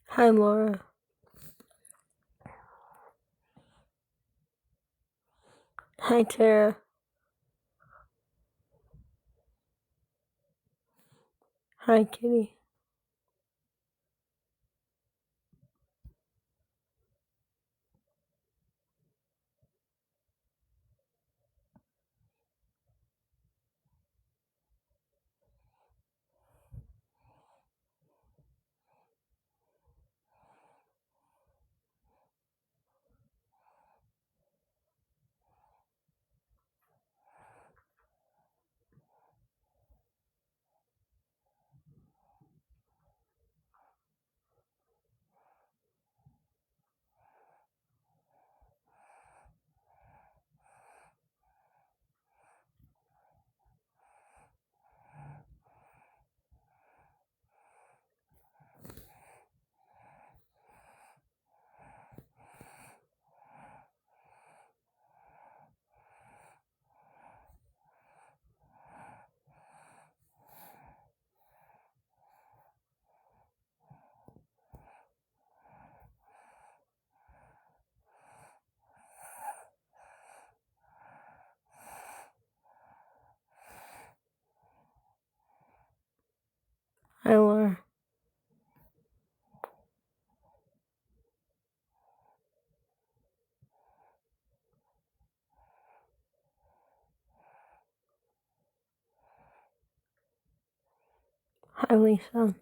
Hi, Laura. Hi, Tara. Hi, Kitty. Hi, Laura. Hi, Lisa.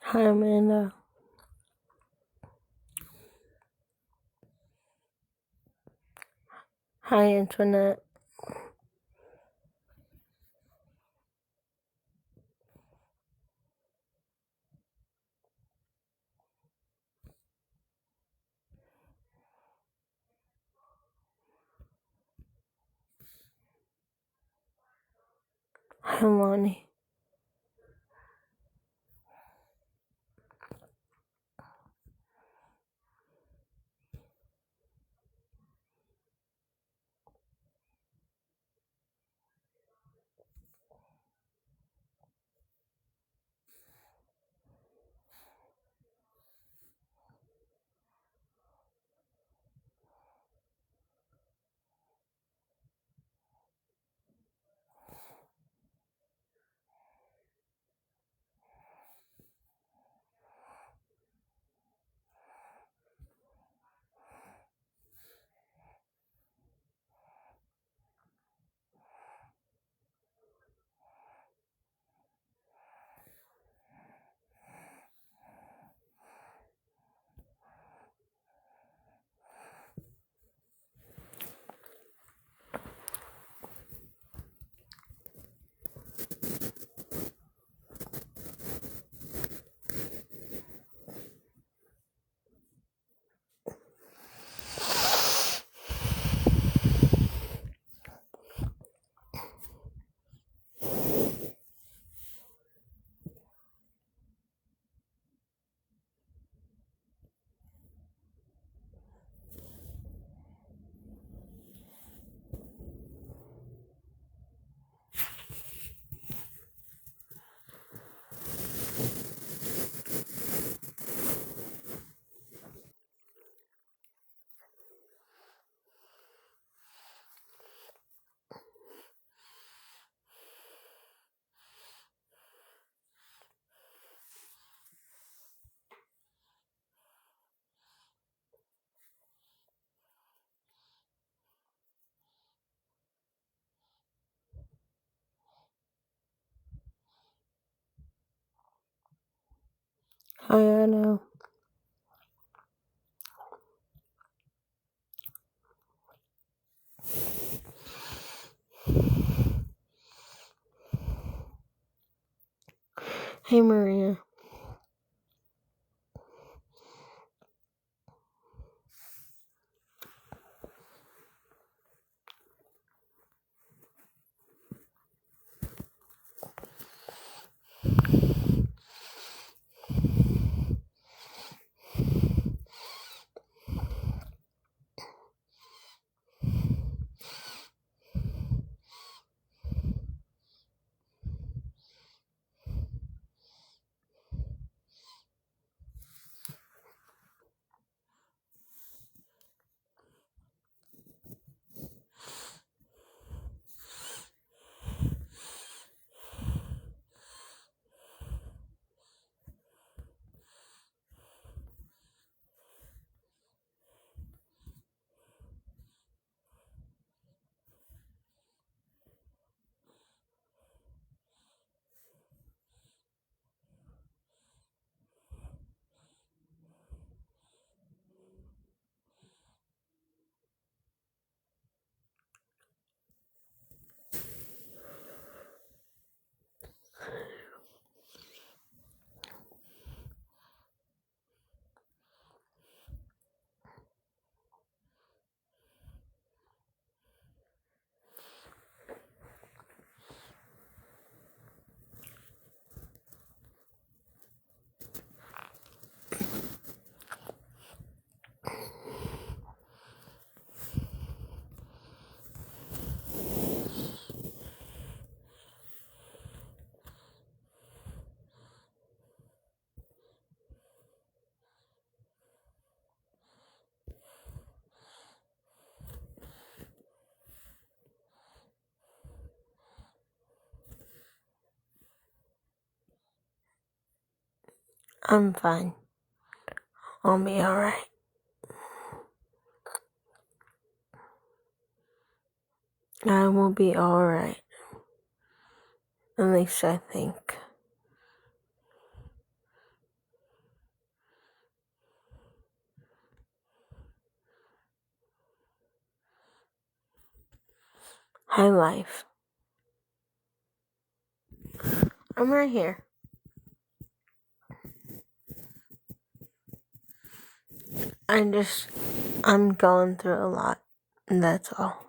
Hi, Amanda. Hi, Antoinette. Hi, Lonnie. Hi, Anno. Hey, Maria. I'm fine. I'll be alright. I will be alright. At least I think. Hi, life. I'm right here. I'm going through a lot. That's all.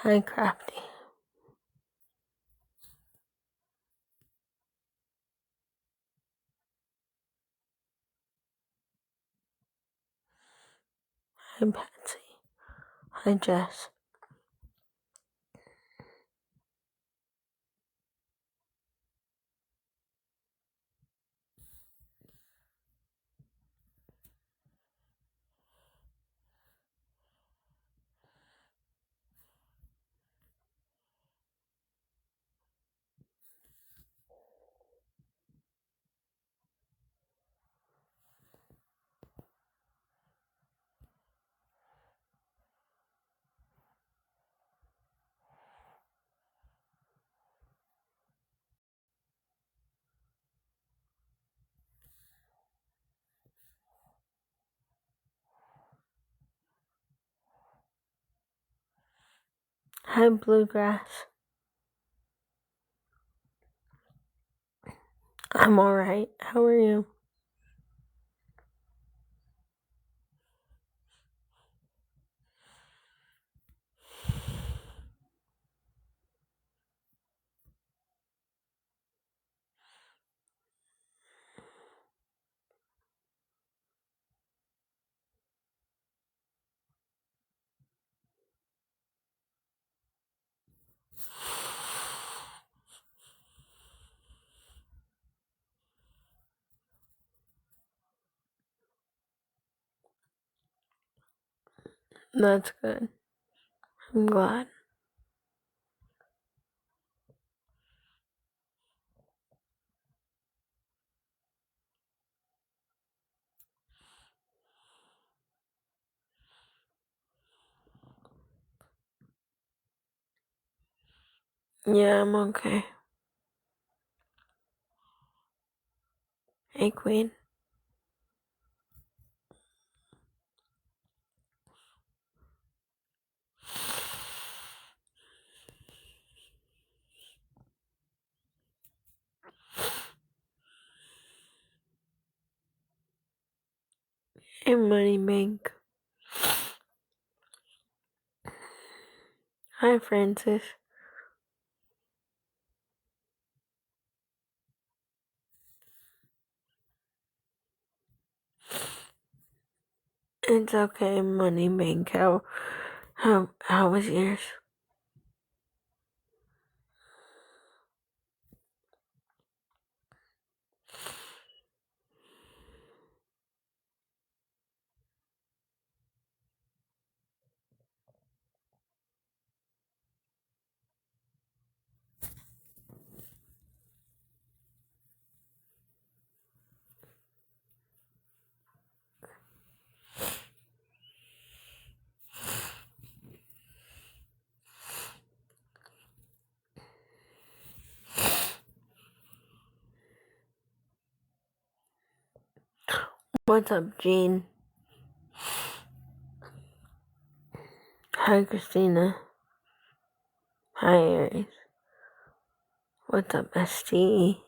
Hi, Crafty. Hi, Patsy. Hi, Jess. Hi, Bluegrass. I'm alright. How are you? That's good. I'm glad. Yeah, I'm okay. Hey, Queen. Hey, Money Bank. Hi, Francis. It's okay, Money Bank. How was yours? What's up, Jean? Hi, Christina. Hi, Aries. What's up, ST?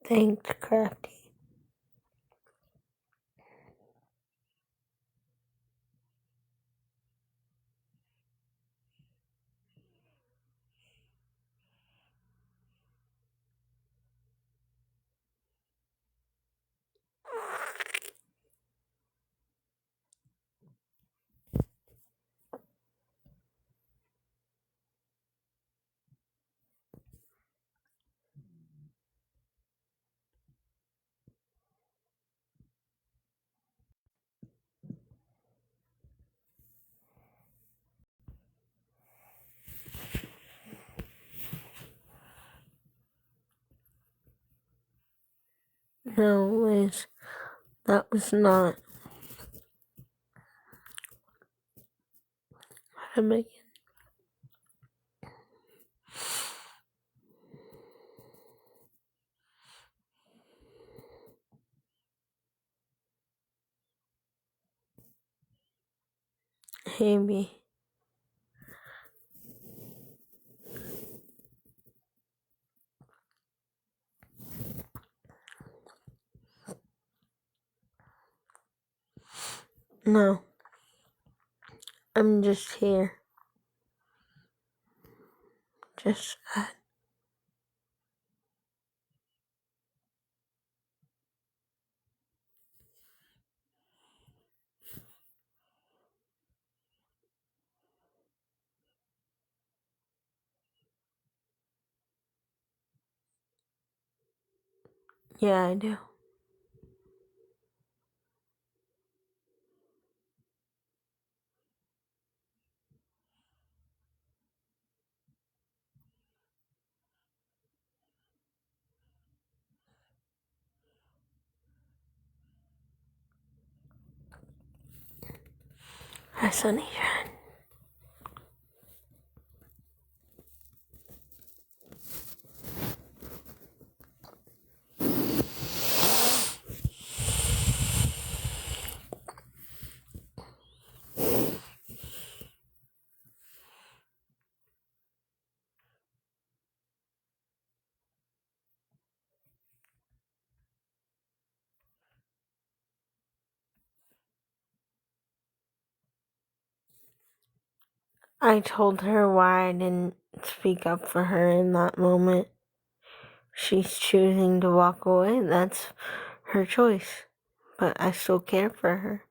Thanks, Crafty. No, Liz, that was not him. Maybe. No, I'm just here. Just that. Yeah, I do. Hi, Sunnyshine. I told her why I didn't speak up for her in that moment. She's choosing to walk away. That's her choice. But I still care for her.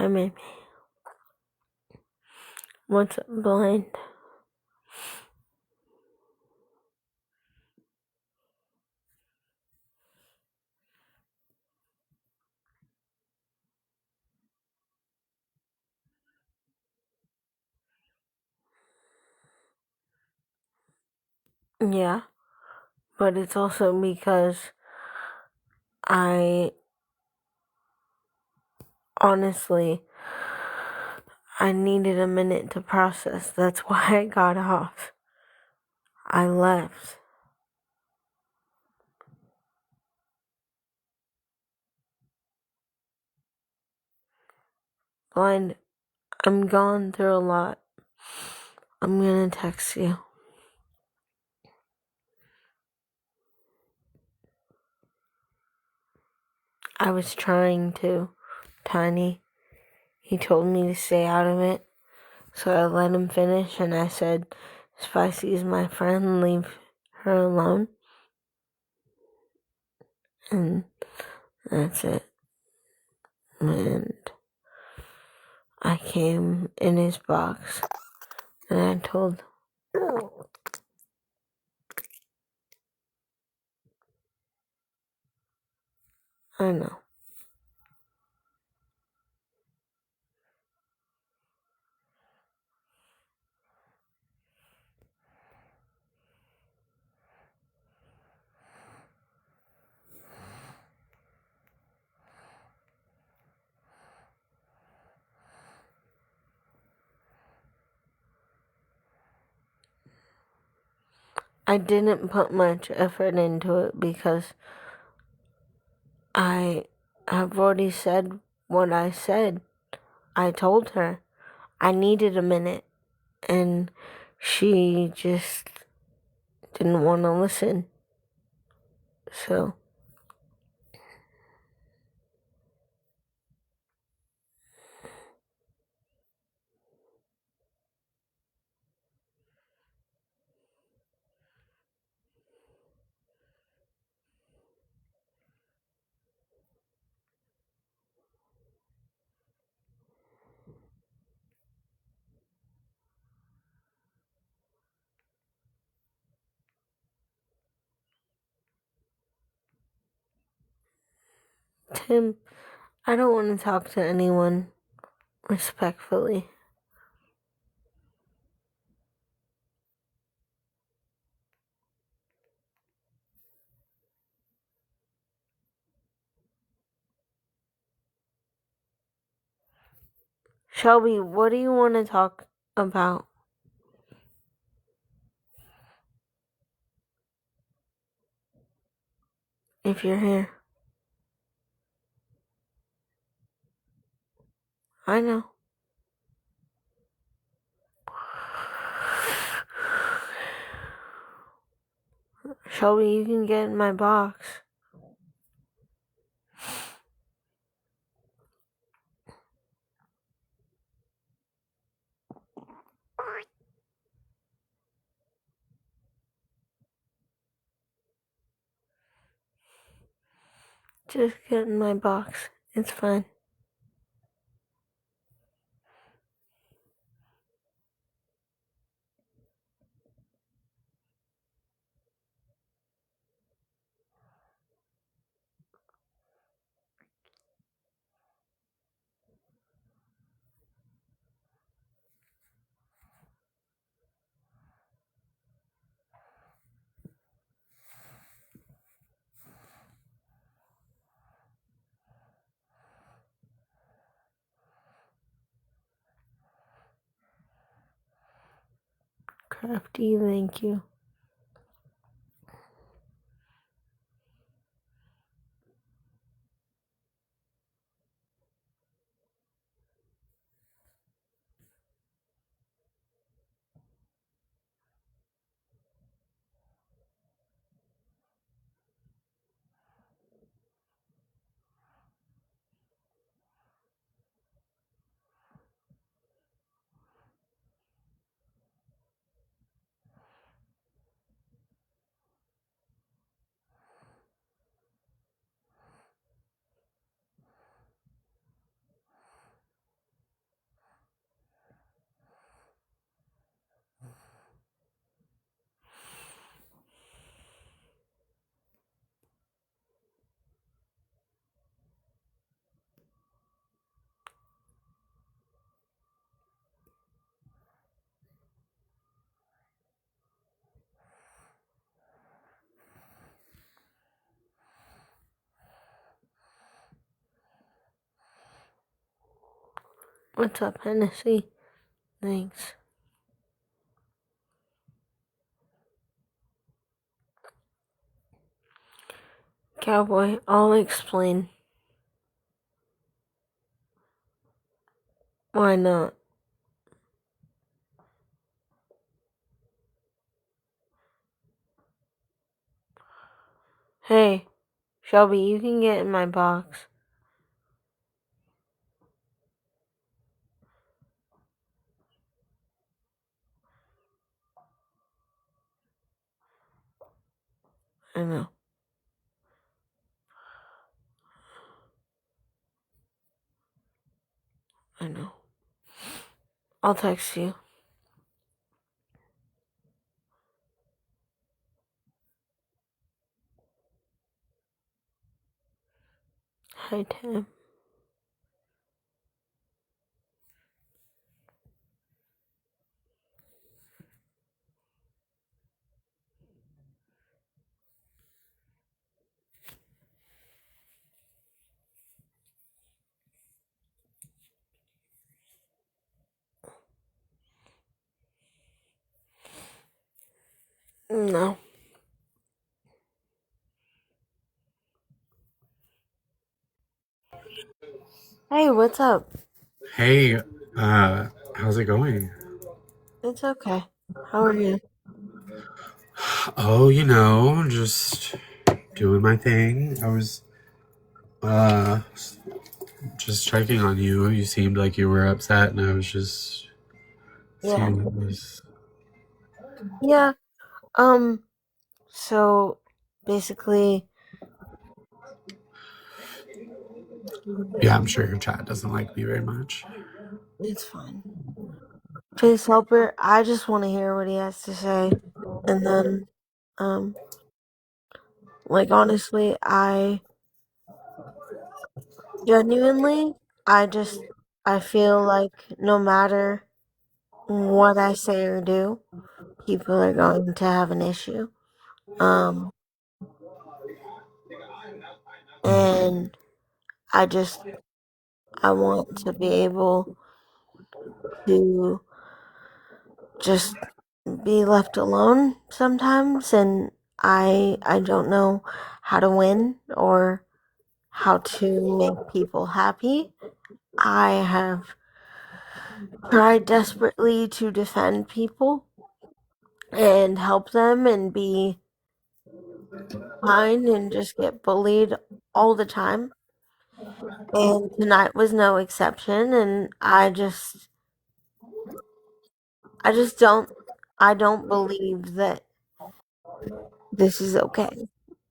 Hi, Mamie. What's up, blind? Yeah, but it's also because I honestly, I needed a minute to process. That's why I got off. I left. Blind, I'm going through a lot. I'm gonna text you. I was trying to, Tiny. He told me to stay out of it, so I let him finish, and I said, Spicy is my friend, leave her alone. And that's it. And I came in his box, and I told, I know. I didn't put much effort into it because I have already said what I said. I told her I needed a minute, and she just didn't want to listen. So, Tim, I don't want to talk to anyone respectfully. Shelby, what do you want to talk about? If you're here. I know. Shelby, you can get in my box. Just get in my box. It's fine. Crafty, thank you. What's up, Hennessy? Thanks. Cowboy, I'll explain. Why not? Hey, Shelby, you can get in my box. I know. I know. I'll text you. Hi, Tim. No. Hey, what's up? Hey, how's it going? It's okay. How are you? Oh, just doing my thing. I was uh just checking on you. You seemed like you were upset, and I was just Yeah. seeing what was. Yeah. So basically, Yeah, I'm sure your chat doesn't like me very much. it's fine. Face helper, I just want to hear what he has to say. And then, um, honestly, genuinely, I feel like no matter what I say or do, people are going to have an issue. Um, and I just, I want to be able to just be left alone sometimes, and I don't know how to win or how to make people happy. I have tried desperately to defend people and help them and be kind and just get bullied all the time. And tonight was no exception, and I just don't believe that this is okay.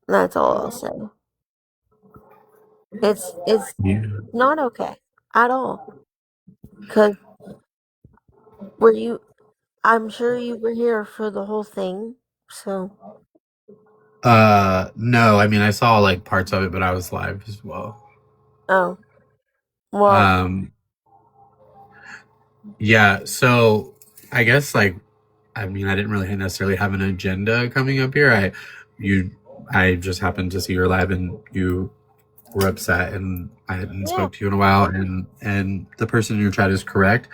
That's all I'll say. It's Yeah. not okay at all. Cause were you? I'm sure you were here for the whole thing. So, No, I mean I saw like parts of it, but I was live as well. oh well, Um, yeah. So I guess I mean I didn't really necessarily have an agenda coming up here. You, I just happened to see your live, and you were upset, and I hadn't yeah. spoke to you in a while, and the person in your chat is correct.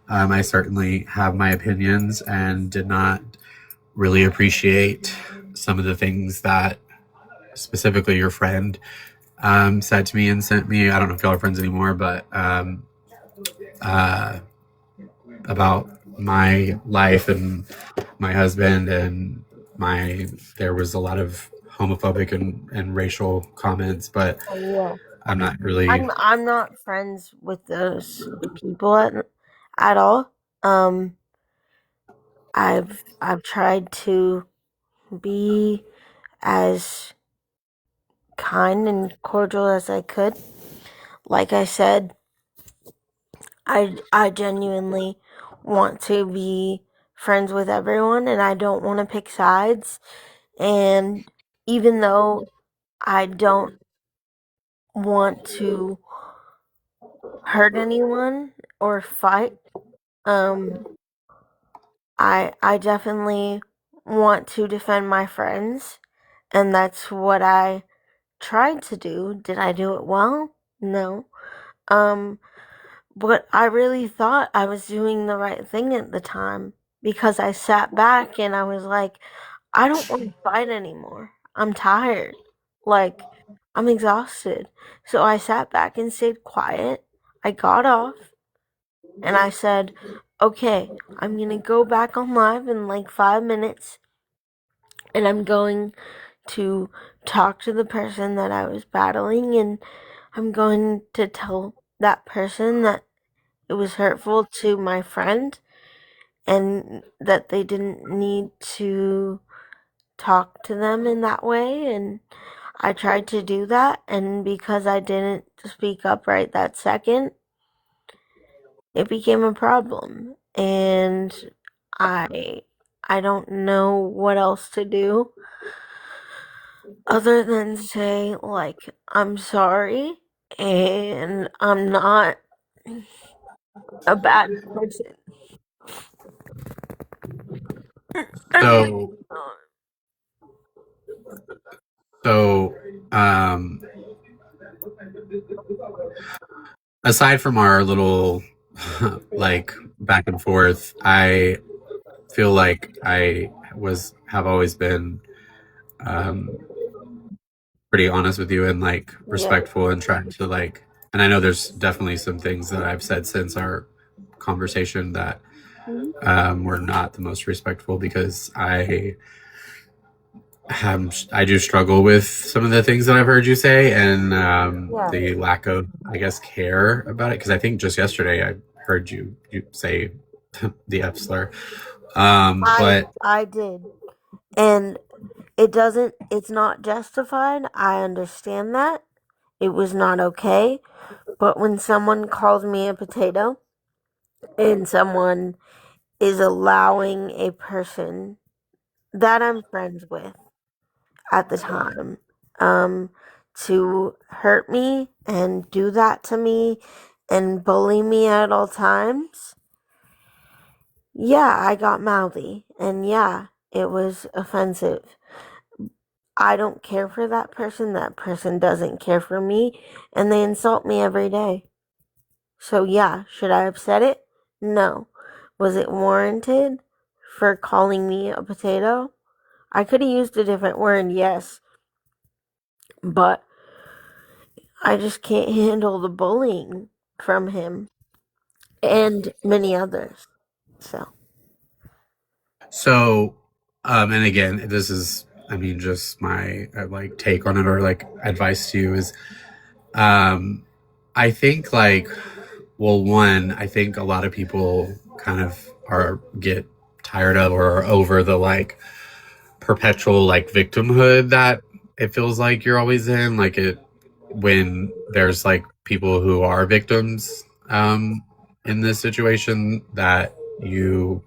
I certainly have my opinions and did not really appreciate some of the things that specifically your friend said to me and sent me. I don't know if y'all are friends anymore, but uh, about my life and my husband, and my there was a lot of homophobic and racial comments, but Oh yeah. I'm not really. I'm not friends with those people at all. Um, I've tried to be as kind and cordial as I could. Like I said, I genuinely want to be friends with everyone, and I don't want to pick sides. And even though I don't want to hurt anyone or fight, um, I definitely want to defend my friends, and that's what I tried to do. Did I do it well? No. Um, But I really thought I was doing the right thing at the time because I sat back and I was like, I don't want to fight anymore. I'm tired. Like, I'm exhausted. So I sat back and stayed quiet. I got off and I said, okay, I'm going to go back on live in like 5 minutes and I'm going to talk to the person that I was battling and I'm going to tell that person that it was hurtful to my friend and that they didn't need to talk to them in that way. And I tried to do that, and because I didn't speak up right that second, it became a problem. And I I don't know what else to do other than say like I'm sorry and I'm not a bad person. I mean, So, so, um, aside from our little like back and forth, I feel like I have always been um, pretty honest with you and like yeah. respectful and trying to like. And I know there's definitely some things that I've said since our conversation that Mhm. were not the most respectful because I do struggle with some of the things that I've heard you say and Yeah. the lack of, I guess, care about it. Because I think just yesterday I heard you say the F slur. I But I did. And it's not justified. I understand that. It was not okay. But when someone calls me a potato and someone is allowing a person that I'm friends with at the time um to hurt me and do that to me and bully me at all times, yeah, I got mouthy and yeah, it was offensive. I don't care for that person doesn't care for me, and they insult me every day. So yeah, should I have said it? No. Was it warranted for calling me a potato? I could have used a different word, yes, but I just can't handle the bullying from him and many others. So, so, and again, this is, I mean, just my like take on it or like advice to you is, um, I think like, well, one, I think a lot of people kind of get tired of or are over the like perpetual like victimhood that it feels like you're always in. Like it when there's like people who are victims in this situation that you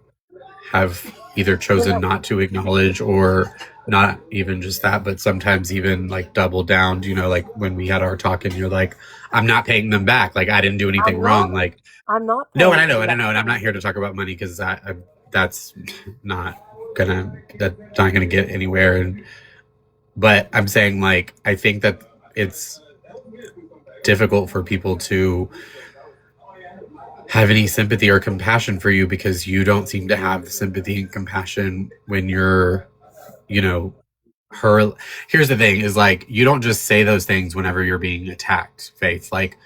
have either chosen yeah, not to acknowledge or not even just that, but sometimes even like double down, you know, like when we had our talk and you're like, I'm not paying them back. Like I didn't do anything I'm not wrong. Like, I'm not no, paying and them I back. know, and I'm not here to talk about money because that's not that's not gonna get anywhere. And but I'm saying like I think that it's difficult for people to have any sympathy or compassion for you because you don't seem to have the sympathy and compassion when you're, you know, her. Here's the thing: is like you don't just say those things whenever you're being attacked, Faith. Like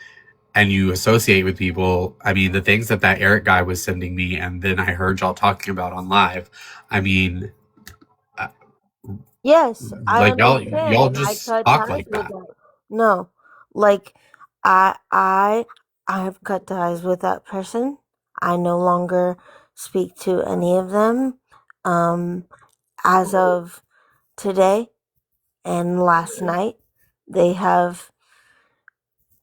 and you associate with people. I mean, the things that Eric guy was sending me, and then I heard y'all talking about on live. I mean, uh, Yes, I like understand, y'all and I just cut talk ties like with that. that. No, like I I I have cut ties with that person. I no longer speak to any of them. Um, as of today and last night, they have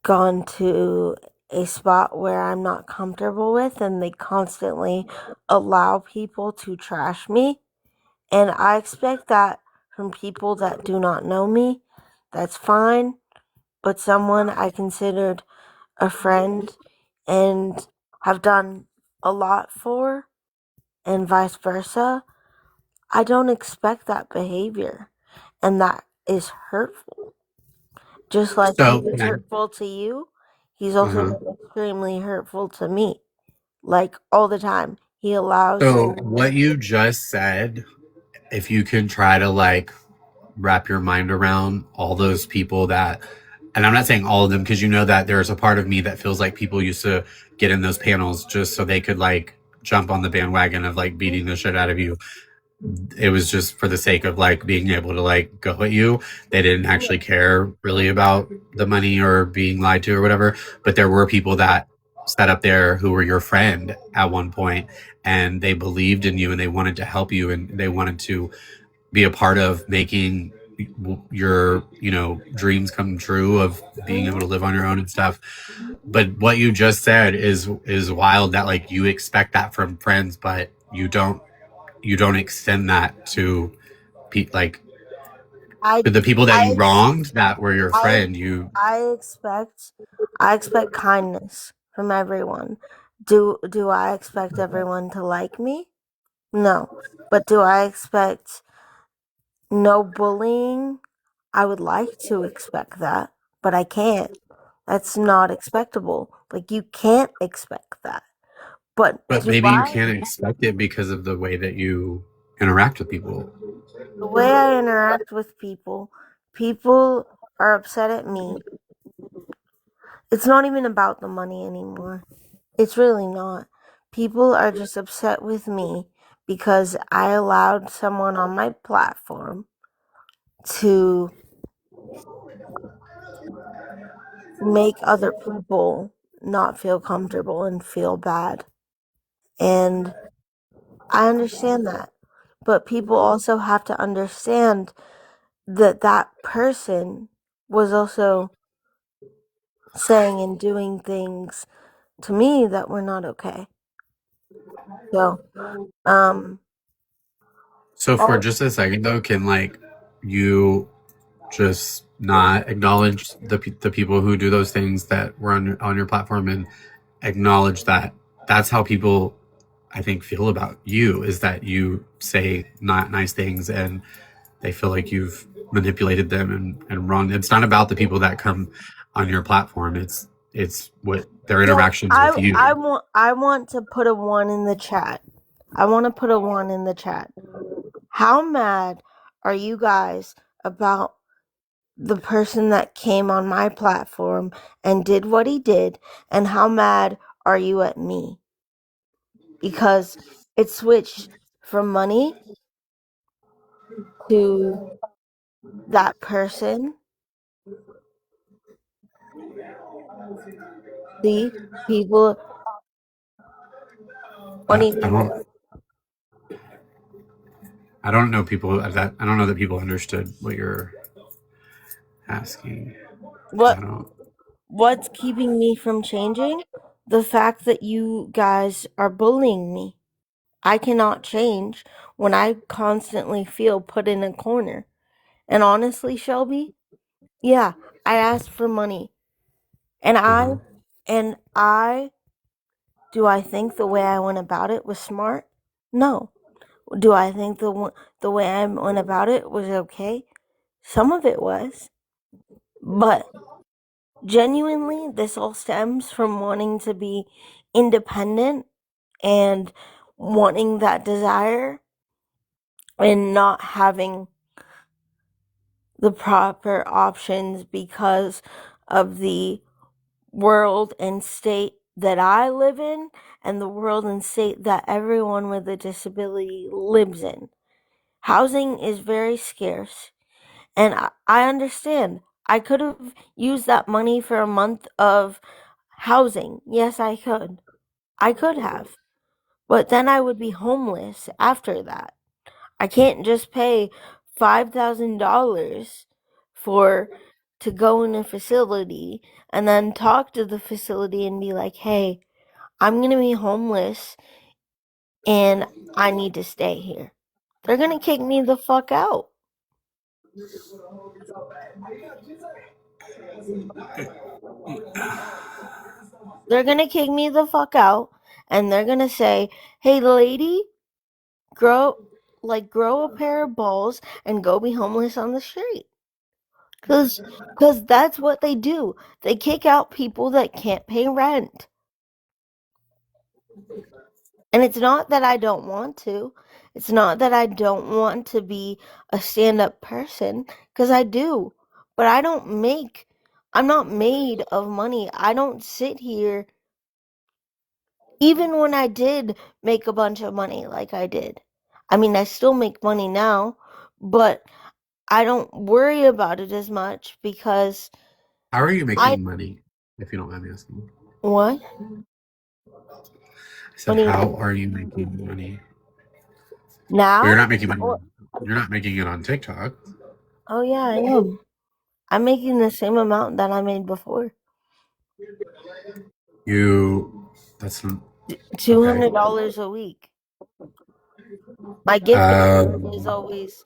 gone to a spot where I'm not comfortable with, and they constantly allow people to trash me. And I expect that from people that do not know me. That's fine. But someone I considered a friend and have done a lot for, and vice versa, I don't expect that behavior. And that is hurtful. Just like he So was hurtful to you, he's also Uh-huh. been extremely hurtful to me. Like, all the time. He allows So someone. what you just said, if you can try to like wrap your mind around all those people that, and I'm not saying all of them because you know that there's a part of me that feels like people used to get in those panels just so they could like jump on the bandwagon of like beating the shit out of you. It was just for the sake of like being able to like go at you. They didn't actually care really about the money or being lied to or whatever. But there were people that sat up there who were your friend at one point and they believed in you and they wanted to help you and they wanted to be a part of making your dreams come true of being able to live on your own and stuff. But what you just said is wild, that like you expect that from friends but you don't extend that to like I to the people that I you ex- wronged that were your I friend. You I expect kindness from everyone. Do I expect everyone to like me? No. But do I expect no bullying? I would like to expect that, but I can't. That's not expectable. Like, you can't expect that. But but do maybe you I? can't expect it because of the way that you interact with people. The way I interact with people, people are upset at me. It's not even about the money anymore. It's really not. People are just upset with me because I allowed someone on my platform to make other people not feel comfortable and feel bad. And I understand that. But people also have to understand that that person was also saying and doing things to me that were not okay. So, um, So for all, just a second though, can like you just not acknowledge the people who do those things that were on your platform and acknowledge that that's how people I think feel about you, is that you say not nice things and they feel like you've manipulated them and wronged. It's not about the people that come on your platform. It's what their so interactions with you. I want to put a one in the chat. I want to put a one in the chat. How mad are you guys about the person that came on my platform and did what he did, and how mad are you at me? Because it switched from money to that person. See, people, I, 20 I don't people. I don't know people that I don't know that people understood what you're asking. I What don't. what's keeping me from changing? The fact that you guys are bullying me. I cannot change when I constantly feel put in a corner. And honestly, Shelby, yeah, I asked for money. And I Uh-huh. and I do I think the way I went about it was smart? No. Do I think the way I went about it was okay? Some of it was. But genuinely, this all stems from wanting to be independent and wanting that desire and not having the proper options because of the world and state that I live in and the world and state that everyone with a disability lives in. Housing is very scarce, and I understand. I could have used that money for a month of housing. Yes, I could. I could have. But then I would be homeless after that. I can't just pay $5,000 for to go in a facility and then talk to the facility and be like, "Hey, I'm going to be homeless and I need to stay here." They're going to kick me the fuck out. They're going to kick me the fuck out and they're going to say, "Hey, lady, grow grow a pair of balls and go be homeless on the street." Cause, cause that's what they do. They kick out people that can't pay rent. And it's not that I don't want to. It's not that I don't want to be a stand-up person, cause I do. But I'm not made of money. I don't sit here even when I did make a bunch of money like I did. I mean, I still make money now, but I don't worry about it as much because How are you I making money, if you don't mind me asking? what? I What said, do you how mean? are you making money? But you're Now? not making money. Or You're not making it on TikTok. oh yeah, I am. I'm making the same amount that I made before. You. That's not Two okay. hundred dollars a week. My gifting card is Um. always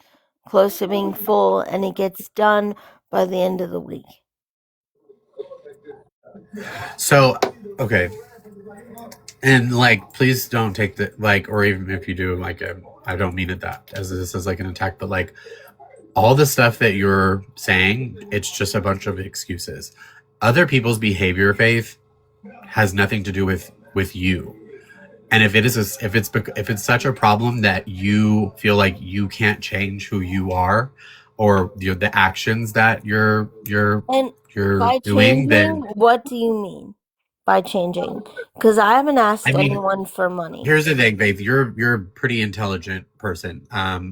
close to being full, and it gets done by the end of the week. So, okay, and like, please don't take the like, or even if you do, like, I don't mean it that as this is like an attack, but like all the stuff that you're saying, it's just a bunch of excuses. Other people's behavior, Faith, has nothing to do with you. And if it's such a problem that you feel like you can't change who you are, or the actions that And you're by doing, changing, then what do you mean by changing? Because I haven't I asked mean, anyone for money. here's the thing, Faith. You're a pretty intelligent person.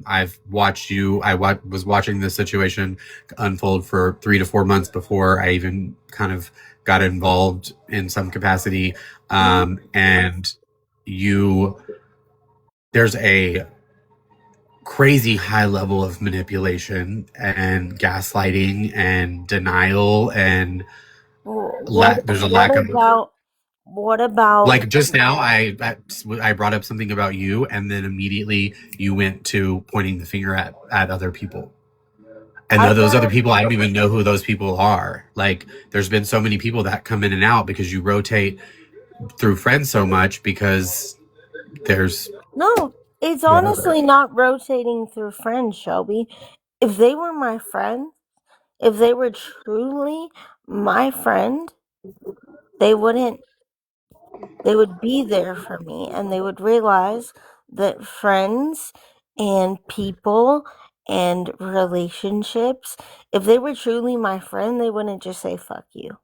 I've watched you. Was watching this situation unfold for 3 to 4 months before I even kind of got involved in some capacity. Hmm. And you, there's a crazy high level of manipulation and gaslighting and denial and What there's a what lack of about what about like just now I brought up something about you and then immediately you went to pointing the finger at other people and I those other never people I don't even know who those people are. Like there's been so many people that come in and out because you rotate through friends so much because there's no, it's whatever. honestly not rotating through friends, Shelby. If they were my friend, if they were truly my friend, they wouldn't they would be there for me and they would realize that friends and people and relationships, if they were truly my friend, they wouldn't just say fuck you.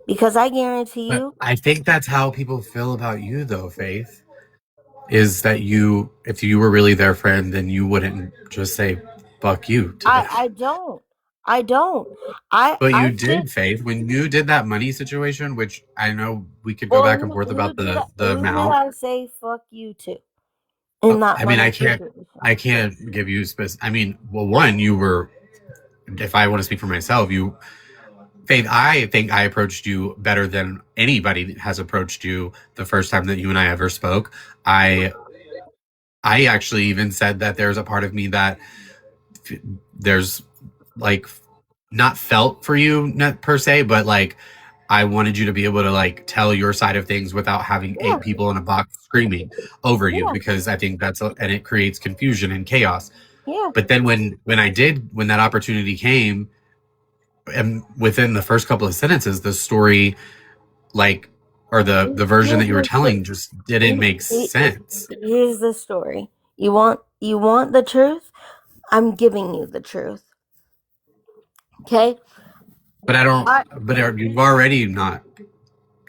Because I guarantee But you, I think that's how people feel about you though, Faith. Is that you if you were really their friend then you wouldn't just say fuck you to them. I don't. I don't. I But I you sit did, Faith, when you did that money situation, which I know we could go well back and forth about the who did amount. I say fuck you to in that I mean, money situation? I can't give you I mean, well, one, you were. If I want to speak for myself, you, Faith, I think I approached you better than anybody has approached you the first time that you and I ever spoke. I, I actually even said that there's a part of me that there's like not felt for you not per se, but like I wanted you to be able to like tell your side of things without having Yeah, 8 people in a box screaming over you yeah, because I think and it creates confusion and chaos. yeah. But then when that opportunity came and within the first couple of sentences the story like or the version that Here's you were the sto- telling just didn't make sense. here's the story. You want the truth? I'm giving you the truth. Okay? But I don't I but you've already not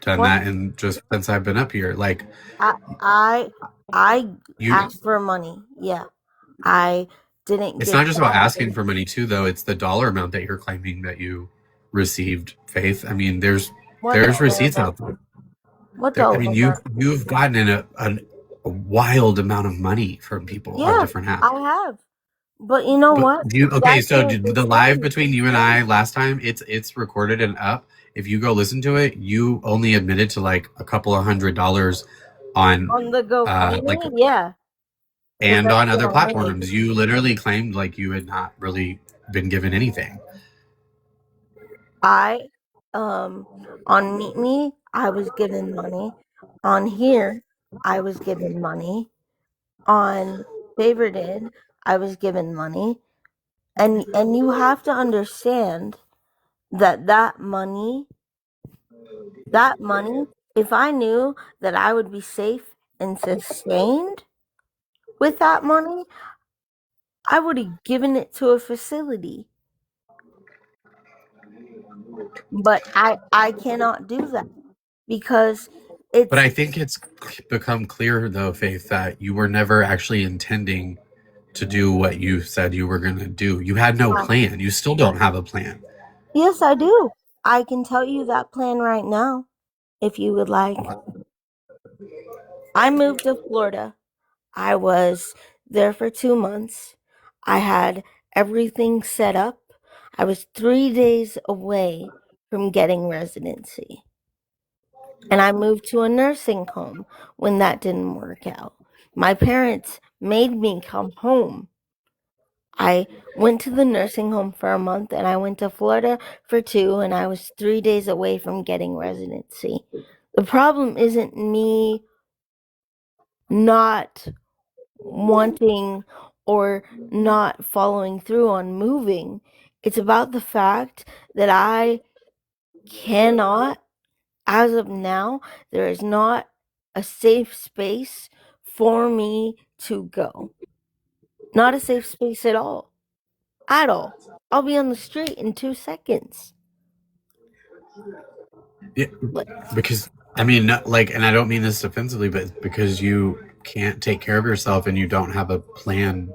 done what that and just since I've been up here like I I I you asked for money. Yeah. I didn't it's get not just about that. asking for money too though, it's the dollar amount that you're claiming that you received, Faith. I mean What there's dollar receipts amount? out there. What I dollar mean amount? you've gotten in a wild amount of money from people on Yeah, different apps. I have. But you know But what? you okay? That's So the the live thing. between you and I last time, it's recorded and up. If you go listen to it, you only admitted to like a couple of $100 on On the like GoFundMe, yeah, because and that's on what other I made. platforms. You literally claimed like you had not really been given anything. I on Meet Me, I was given money. On here, I was given money. On Favorited, I was given money. And you have to understand that that money, if I knew that I would be safe and sustained with that money, I would have given it to a facility. But I cannot do that because But it's I think it's become clear, though, Faith, that you were never actually intending to do what you said you were going to do. You had no uh, plan. You still don't have a plan. yes, I do. I can tell you that plan right now if you would like. I moved to Florida. I was there for 2 months. I had everything set up. I was 3 days away from getting residency. And I moved to a nursing home when that didn't work out. My parents made me come home. I went to the nursing home for a month and I went to Florida for 2, and I was 3 days away from getting residency. The problem isn't me not wanting or not following through on moving. It's about the fact that I cannot, as of now, there is not a safe space for me to go. Not a safe space at all. At all. I'll be on the street in 2 seconds. Yeah, Like, because, I mean, like, and I don't mean this offensively, but because you can't take care of yourself and you don't have a plan.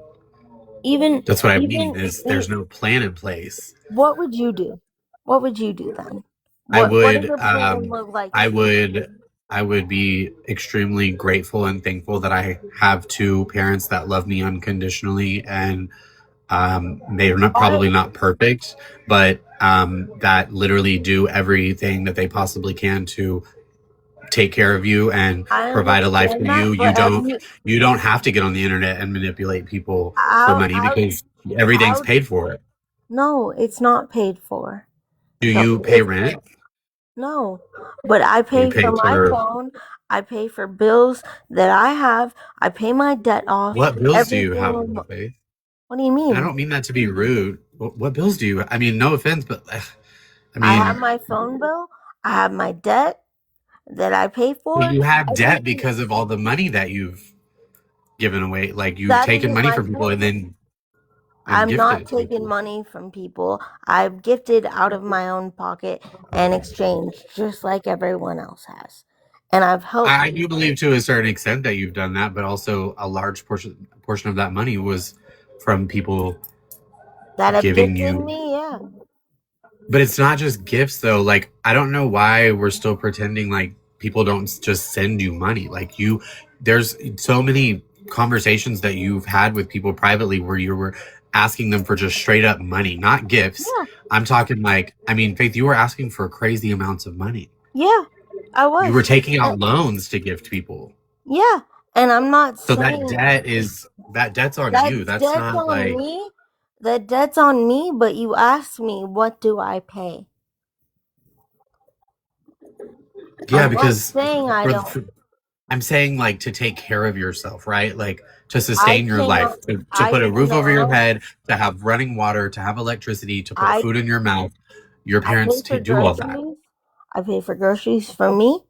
even That's what I mean, even is in there's no plan in place. what would you do? What would you do then? I What does would, a plan look like I to you? would, I would be extremely grateful and thankful that I have two parents that love me unconditionally, and they're not I probably not perfect, but that literally do everything that they possibly can to take care of you and I provide a life for understand that, you. but have you You don't have to get on the internet and manipulate people for how money how because everything's how paid for. no, it's not paid for. Do So you pay if rent? no, but I You pay pay for my for phone, I pay for bills that I have, I pay my debt off what bills do every you have, single month. Faith? What do you And I mean? don't mean that to be rude. What bills do you? I mean, no offense, but I I have mean, my phone bill, I have my debt that I pay but for. you have debt Everything because of all the money that you've given away. Like you've that taken isn't money my from people point. and I'm gifted not it to taking people. money from people. I've gifted out of my own pocket and exchanged just like everyone else has. And I've helped I do people believe to a certain extent that you've done that, but also a large portion of that money was from people that have giving gifted you. me, yeah. But it's not just gifts though. Like I don't know why we're still pretending like people don't just send you money. Like you, there's so many conversations that you've had with people privately where you were asking them for just straight up money, not gifts. Yeah, I'm talking like, I mean, Faith, you were asking for crazy amounts of money. yeah, I You were was. taking And out loans to gift people. yeah, and I'm not So that saying debt is that debt's on that you. That's debt's not on like, me. That debt's on me, but you asked me, what do I pay? yeah, I'm not because saying I don't. I'm saying like to take care of yourself, right? Like to I sustain your life, cannot. to I put a roof over your cannot. head, to have running water, to have electricity, to put I food in your mouth. Your I pay parents for do all that. groceries. I pay for groceries for me.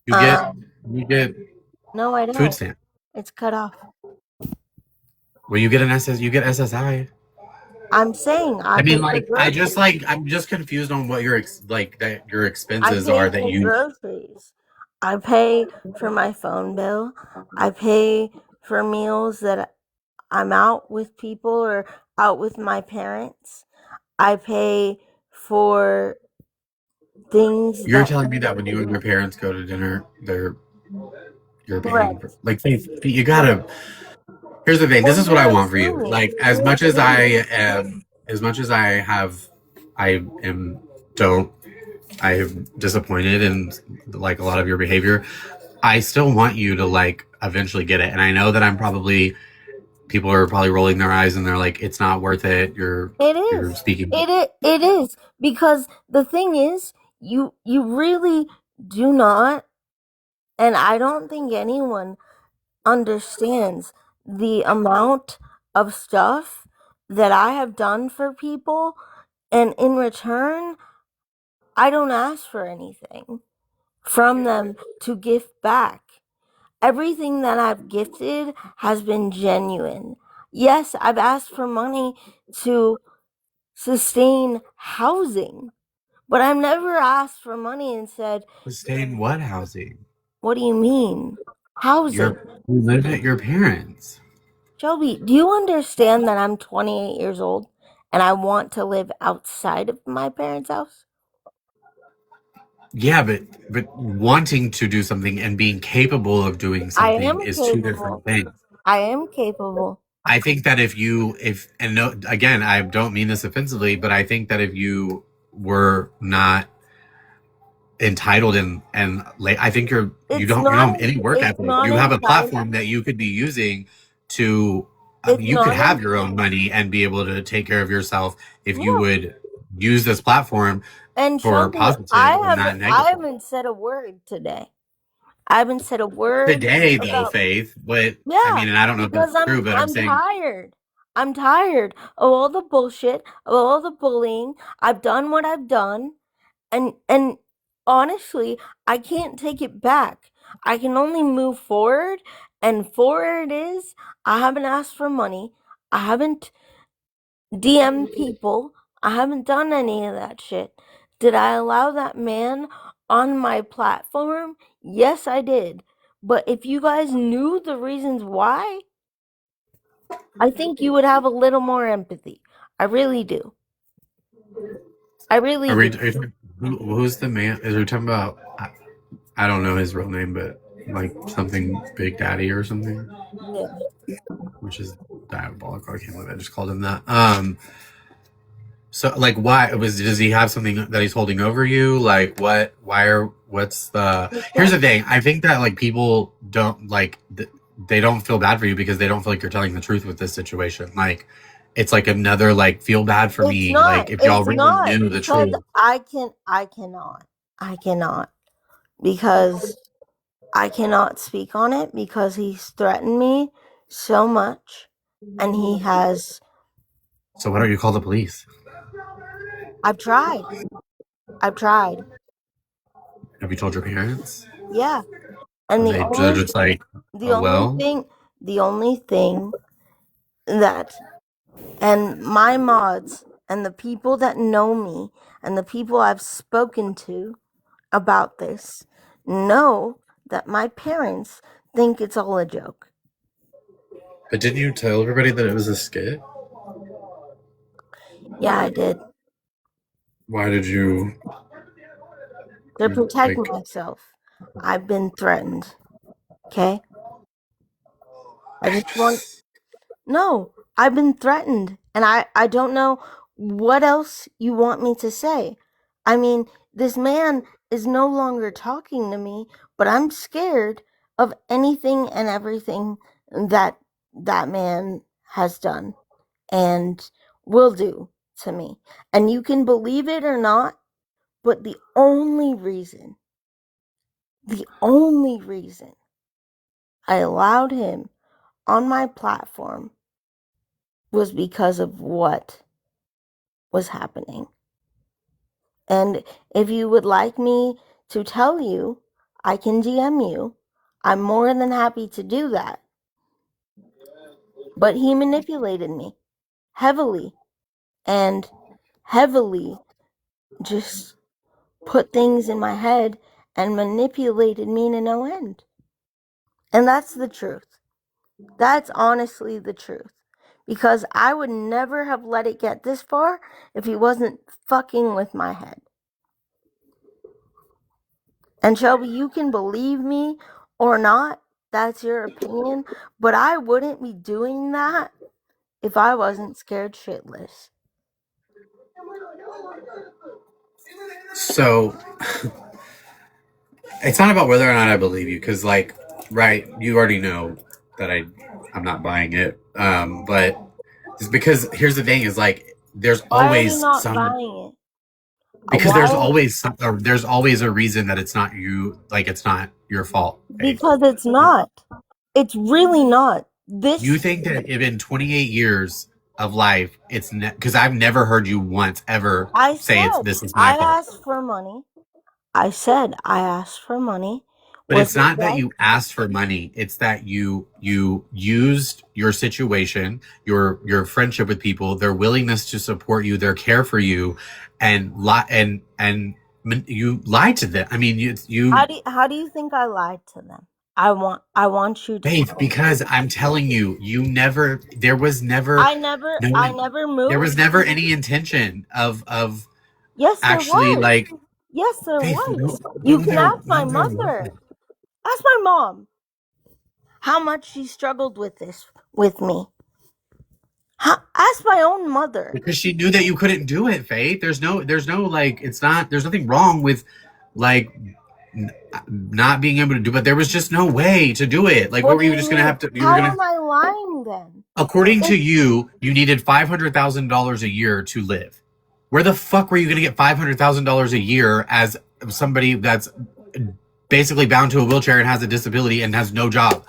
You get Um, you get no, I food don't. stamp. It's cut off. Well, you get an SS. You get SSI. I'm saying I I mean, pay for like groceries. I'm just confused on what your like that your I expenses pay are that for you. groceries. I pay for my phone bill. I pay for meals that I'm out with people or out with my parents. I pay for things You're that telling me that when you and your parents go to dinner, you're paying for correct. like you gotta. Correct. Here's the thing. This Well, is what I you're want for you. assuming. Like You're assuming. as much as I have, I am don't. I am disappointed in like a lot of your behavior. I still want you to like eventually get it, and I know that I'm probably people are probably rolling their eyes and they're like, "It's not worth it." It You're is. speaking. It is because the thing is, you really do not, and I don't think anyone understands the amount of stuff that I have done for people, and in return, I don't ask for anything from them to gift back. Everything that I've gifted has been genuine. Yes, I've asked for money to sustain housing, but I've never asked for money and said, Sustain what housing? "What do you mean? Housing?" You live at your parents. Shelby, do you understand that I'm 28 years old and I want to live outside of my parents' house? Yeah, but wanting to do something and being capable of doing I something am is two different capable. things. I am capable. I think that if and no, again, I don't mean this offensively, but I think that if you were not entitled and like, I think you don't have any work It's ethic. not You have a entitled. platform that you could be using to. I It's mean, you could not have your entitled. own money and be able to take care of yourself if you Yeah. would use this platform And for Shelby, positive and not I negative. haven't said a word today. I haven't said a word Today, though, about, Faith, but I yeah, mean, and I don't know if that's because true, but I'm I'm saying, tired. I'm tired of all the bullshit, of all the bullying. I've done what I've done, and honestly, I can't take it back. I can only move forward, and forward is I haven't asked for money. I haven't DM people. I haven't done any of that shit. Did I allow that man on my platform? Yes, I did. But if you guys knew the reasons why, I think you would have a little more empathy. I really do. I really do. are you who's the man? Is we talking about? I don't know his real name, but like something Big Daddy or something, Yeah. which is diabolical. I can't believe I just called him that. So like, why was does he have something that he's holding over you? Like, what? Why are? What's the? Here's the thing. I think that like people don't like they don't feel bad for you because they don't feel like you're telling the truth with this situation. Like, it's like another like feel bad for It's me. Like, not. if y'all It's really not knew the because truth. I cannot. I cannot because I cannot speak on it because he's threatened me so much and he has So why don't you call the police? I've tried. I've tried. Have you told your parents? Yeah. And And they're just like, the oh only well. thing the only thing that and my mods and the people that know me and the people I've spoken to about this know that my parents think it's all a joke. But didn't you tell everybody that it was a skit? Yeah, I did. Why did you To protect like? myself. I've been threatened. Okay? I just want No, I've been threatened and I don't know what else you want me to say. I mean, this man is no longer talking to me, but I'm scared of anything and everything that that man has done and will do to me. And you can believe it or not, but the only reason I allowed him on my platform was because of what was happening. And if you would like me to tell you, I can DM you. I'm more than happy to do that. But he manipulated me heavily and heavily just put things in my head and manipulated me to no end. And that's the truth. That's honestly the truth. Because I would never have let it get this far if he wasn't fucking with my head. And Shelby, you can believe me or not. That's your opinion. But I wouldn't be doing that if I wasn't scared shitless. So it's not about whether or not I believe you, because like, right, you already know that I'm not buying it. But it's because here's the thing: is like Why are you not buying it? there's Why? always there's always a reason that it's not you, like it's not your fault, Faith. Because it's not. It's really not. You This, think that if in 28 years of life, it's because I've never heard you once ever I say it's said this is my I fault. asked for money. I said I asked for money. But Was it's it not that right? you asked for money. It's that you used your situation, your friendship with people, their willingness to support you, their care for you, and you lied to them. I mean, How do you think I lied to them? I want you to Faith, tell me. because I'm telling you, you never. There was never I no. never There moved. was never any intention of Yes, there actually was. like Yes, there Faith. was. You No, can there ask my no, there mother. wasn't. Ask my mom how much she struggled with this with me. Ask my own mother. Because she knew that you couldn't do it, Faith. There's no like, it's not, there's nothing wrong with like n- not being able to do, but there was just no way to do it. Like, what What were do you you just gonna mean? have to? You were How gonna, am I lying then? according to If you, you needed $500,000 a year to live. Where the fuck were you gonna get $500,000 a year as somebody that's basically bound to a wheelchair and has a disability and has no job?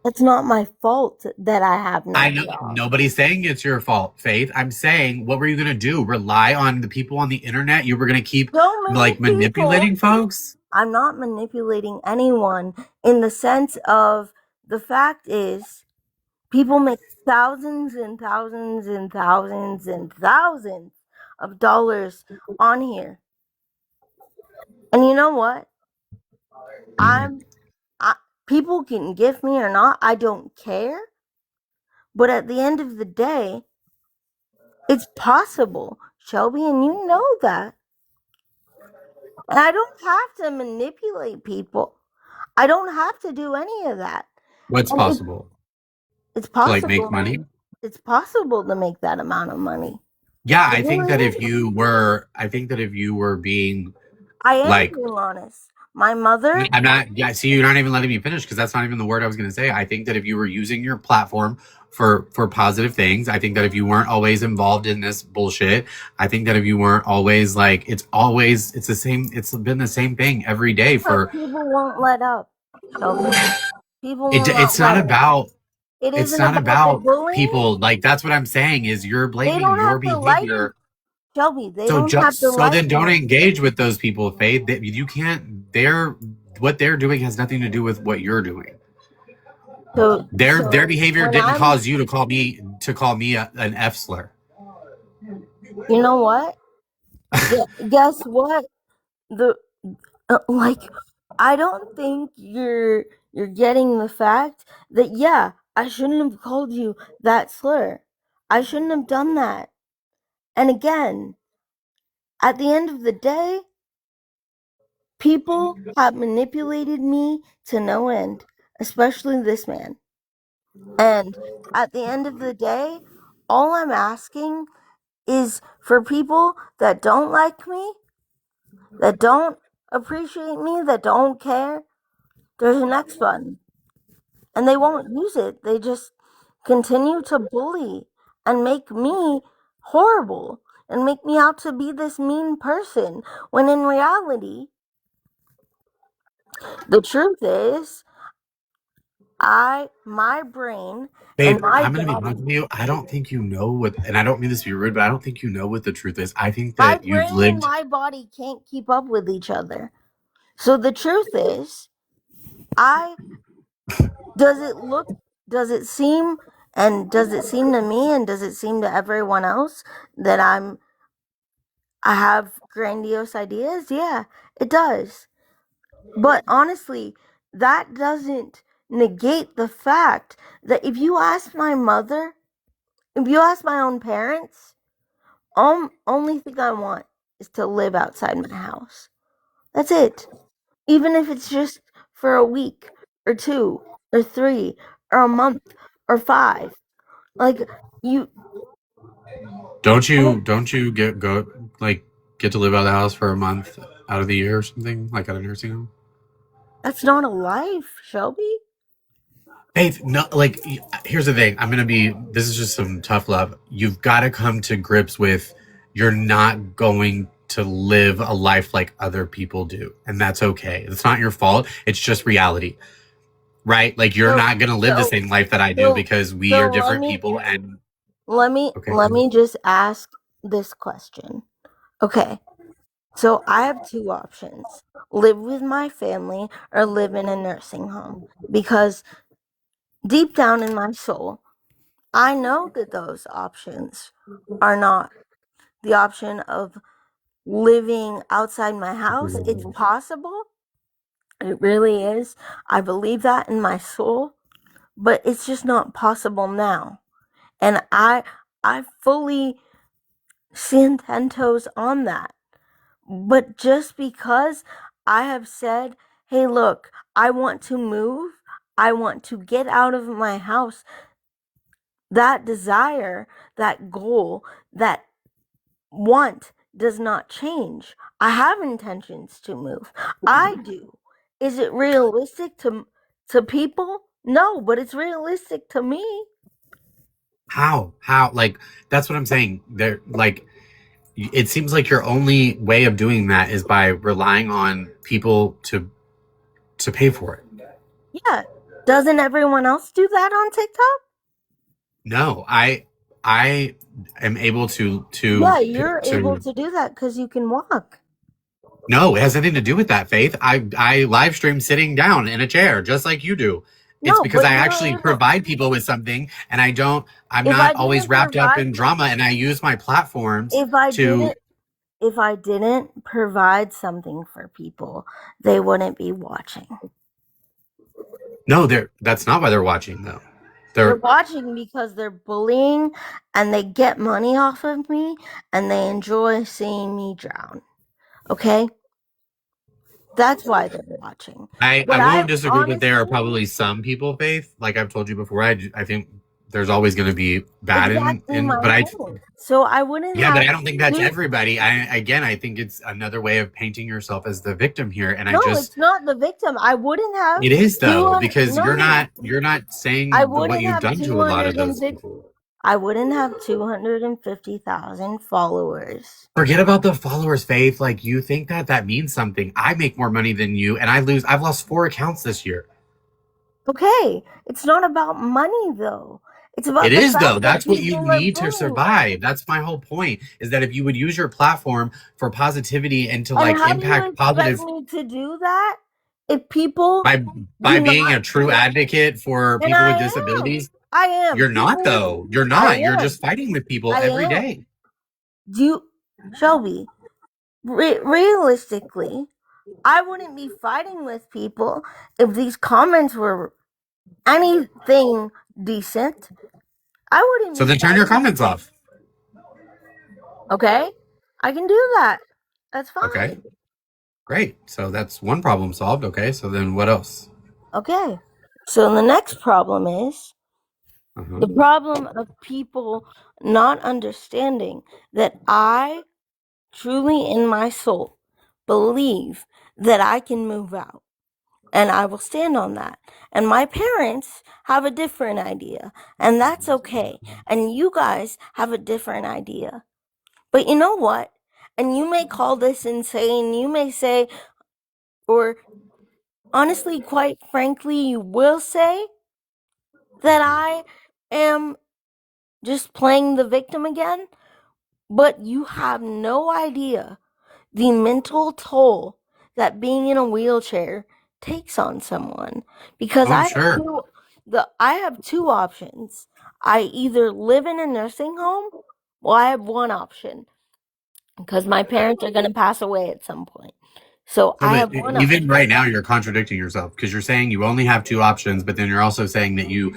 it's not my fault that I have I no know job. nobody's saying it's your fault, Faith. I'm saying, what were you going to do? Rely on the people on the internet? You were going to keep So many like people. manipulating folks? I'm not manipulating anyone in the sense of the fact is people make thousands and thousands and thousands and thousands of dollars on here. And you know what? I'm I, people can give me or not, I don't care. But at the end of the day, it's possible, Shelby, and you know that. And I don't have to manipulate people. I don't have to do any of that. What's And possible? it's To like make possible. money? It's possible to make that amount of money. Yeah, It really is. I think that if you were being I am like, being honest. My mother, I'm not, yeah, see, you're not even letting me finish because that's not even the word I was going to say. I think that if you were using your platform for positive things, I think that if you weren't always involved in this bullshit, I think that if you weren't always like, it's the same, it's been the same thing every day because for people won't let up, Shelby. People will not it's not let up. about It it's isn't not about the about bullying. people. Like, that's what I'm saying is you're They blaming don't your have to like behavior. Shelby. They So don't have just to so like then don't me. engage with those people, Faith. That you can't. They're what they're doing has nothing to do with what you're doing. Their So behavior when didn't I'm, cause you to call me an F slur. you know what? Guess what? The like, I don't think you're getting the fact that yeah, I shouldn't have called you that slur. I shouldn't have done that. And again, at the end of the day, people have manipulated me to no end, especially this man. And at the end of the day, all I'm asking is for people that don't like me, that don't appreciate me, that don't care, there's an X button. And they won't use it. They just continue to bully and make me horrible and make me out to be this mean person when in reality, the truth is, my brain and Babe, my I'm gonna be honest body, with you. I don't think you know what, and I don't mean this to be rude, but I don't think you know what the truth is. I think my that you've brain and lived. my body can't keep up with each other. So the truth is, I does it look, does it seem, and does it seem to me, and does it seem to everyone else that I have grandiose ideas? Yeah, it does. But honestly, that doesn't negate the fact that if you ask my mother, if you ask my own parents, only thing I want is to live outside my house. That's it. Even if it's just for a week or two or three or a month or five. Like you, and Don't you get to live out of the house for a month out of the year or something like at a nursing home? that's not a life, Shelby. Faith, no, like, here's the thing. This is just some tough love. You've got to come to grips with you're not going to live a life like other people do. And that's okay. It's not your fault. It's just reality, right? Like, you're So not going to live the so same life that I do so because we are so let different me people. And let me Okay. let me just ask this question. Okay. So I have two options. Live with my family or live in a nursing home because deep down in my soul, I know that those options are not the option of living outside my house. It's possible. It really is. I believe that in my soul, but it's just not possible now. And I fully stand 10 toes on that. But just because I have said, hey, look, I want to move, I want to get out of my house, that desire, that goal, that want does not change. I have intentions to move. I do. Is it realistic to people? No, but it's realistic to me. How? Like, that's what I'm saying. There, like, it seems like your only way of doing that is by relying on people to pay for it. Yeah. Doesn't everyone else do that on TikTok? No, I am able Yeah, you're able to. to do that because you can walk. No, it has nothing to do with that, Faith. I live stream sitting down in a chair just like you do. It's No, because but I you're actually able. provide people with something, and I'm If not I always didn't wrapped up provide, in drama, and I use my platforms if I to. didn't, if I didn't provide something for people, they wouldn't be watching. No, that's not why they're watching though. They're They're watching because they're bullying and they get money off of me and they enjoy seeing me drown. Okay? That's why they're watching. I But I won't disagree that there are honestly, probably some people, Faith, like I've told you before. I think there's always going to be bad exactly in my but I point. So I wouldn't yeah, but have I don't think that's two. everybody. I think it's another way of painting yourself as the victim here, and I No, just it's not the victim. I wouldn't have it is though 200. because No, no. you're not I saying what wouldn't you've have done to a lot of those 250. people. I wouldn't have 250,000 followers. Forget about the followers, Faith. Like you think that that means something. I make more money than you, and I've lost 4 accounts this year. Okay, it's not about money though. It's It about the is though. fact that That's what you people are need to bullying me. survive. That's my whole point. Is that if you would use your platform for positivity and to And like how do you impact expect positive me to do that if people by do being not a true care? advocate for And people with I am. disabilities, I am. you're not People, though. You're I not. You're am. just fighting with people I every am. day. Do you, Shelby, realistically, I wouldn't be fighting with people if these comments were anything decent. I wouldn't So be then turn your fighting. comments off. Okay? I can do that. That's Okay. fine. Great. So that's one problem solved. Okay. So then what else? Okay. So the next problem is Uh-huh. the problem of people not understanding that I truly in my soul believe that I can move out and I will stand on that. And my parents have a different idea, and that's okay. And you guys have a different idea. But you know what? And you may call this insane, you may say, or honestly, quite frankly, you will say that I am just playing the victim again, but you have no idea the mental toll that being in a wheelchair takes on someone because Oh, I'm sure. I have two options. I either live in a nursing home, well I have one option because my parents are going to pass away at some point. So So, I but have one even option. right now, you're contradicting yourself because you're saying you only have 2 options, but then you're also saying that you,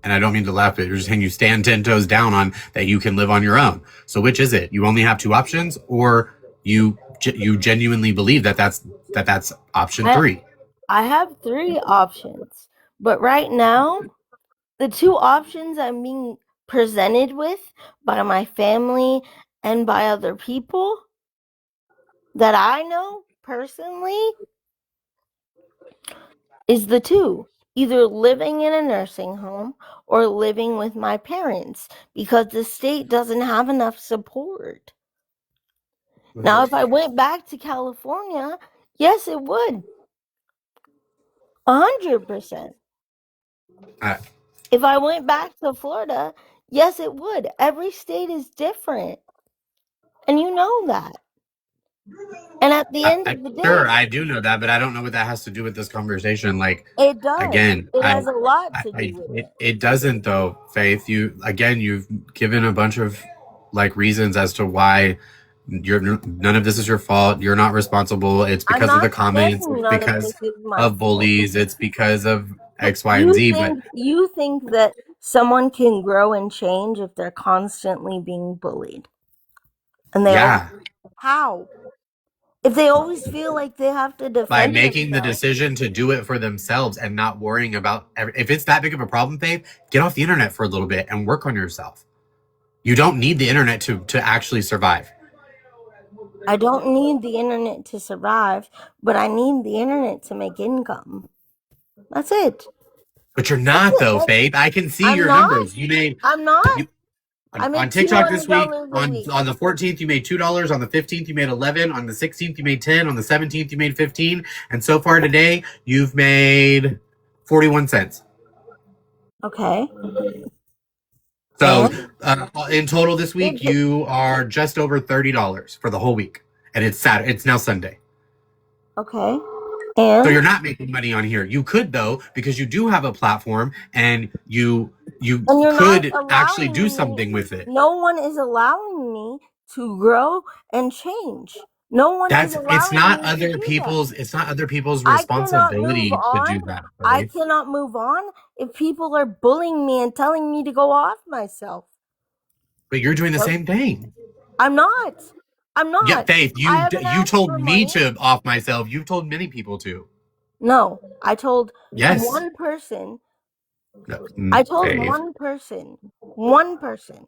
and I don't mean to laugh, but you're just saying you stand 10 toes down on that you can live on your own. So, which is it? You only have 2 options, or you genuinely believe that that's option I three? I have three options. But right now, the two options I'm being presented with by my family and by other people that I know personally is the two, either living in a nursing home or living with my parents because the state doesn't have enough support. Now, if I went back to California, yes, it would. 100%. Uh, If I went back to Florida, Yes, it would. Every state is different. And you know that. And at the end of the Sure, day, I do know that, but I don't know what that has to do with this conversation. Like, it does. again, It has a lot to do with it, it. it doesn't though, Faith. You've given a bunch of like reasons as to why none of this is your fault. You're not responsible. It's I'm because of the not comments. saying It's none of because this is my of fault. bullies. It's because of But X, Y, and Z. But you think that someone can grow and change if they're constantly being bullied? And they always yeah, how? If they always feel like they have to by defend making the themselves. decision to do it for themselves and not worrying about if it's that big of a problem, Faith, get off the internet for a little bit and work on yourself. You don't need the internet to actually survive. I don't need the internet to survive, but I need the internet to make income. That's it. But you're That's not it. though, Faith. I can see I'm your not. numbers. You made I'm not. you I on make two TikTok this hundred week. dollars a On week. on the 14th, you made $2. On the 15th, you made 11. On the 16th, you made 10. On the 17th, you made 15. And so far today, you've made 41 cents. Okay. So And in total this week, it, you are just over $30 for the whole week, and it's Saturday. It's now Sunday. okay. So And you're not making money on here. You could though, because you do have a platform, and you and you're not could actually do allowing me. something with it. No one is allowing me to grow and change. No one is allowing me to do that. It's not other people's I cannot move responsibility to on. do that, I right? cannot move on if people are bullying me and telling me to go off myself. But you're doing the Nope. same thing. I'm not. I'm Yeah, not. Faith, I haven't you asked told for me money. to off myself. You've told many people to. No, I told Yes. one person. Mm, I told Faith. one person. One person.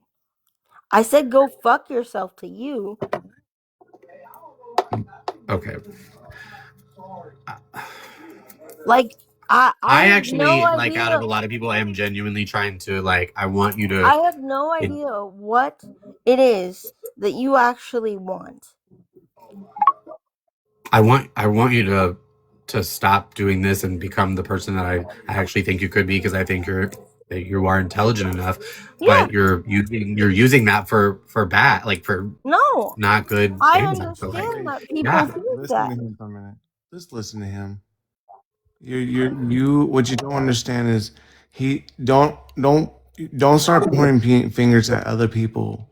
I said go fuck yourself to you. Okay. Like I I have no actually like out of idea. a lot of people, I am genuinely trying to like. I want you to. I have no It, idea what it is that you actually want. I want you to stop doing this and become the person that I actually think you could be, because I think you are intelligent enough, Yeah, but you're using that for bad, like for no. not good I things. I feel like, understand that people yeah. think Listen to that. him for a minute. Just listen to him. You. What you don't understand is he don't start pointing fingers at other people.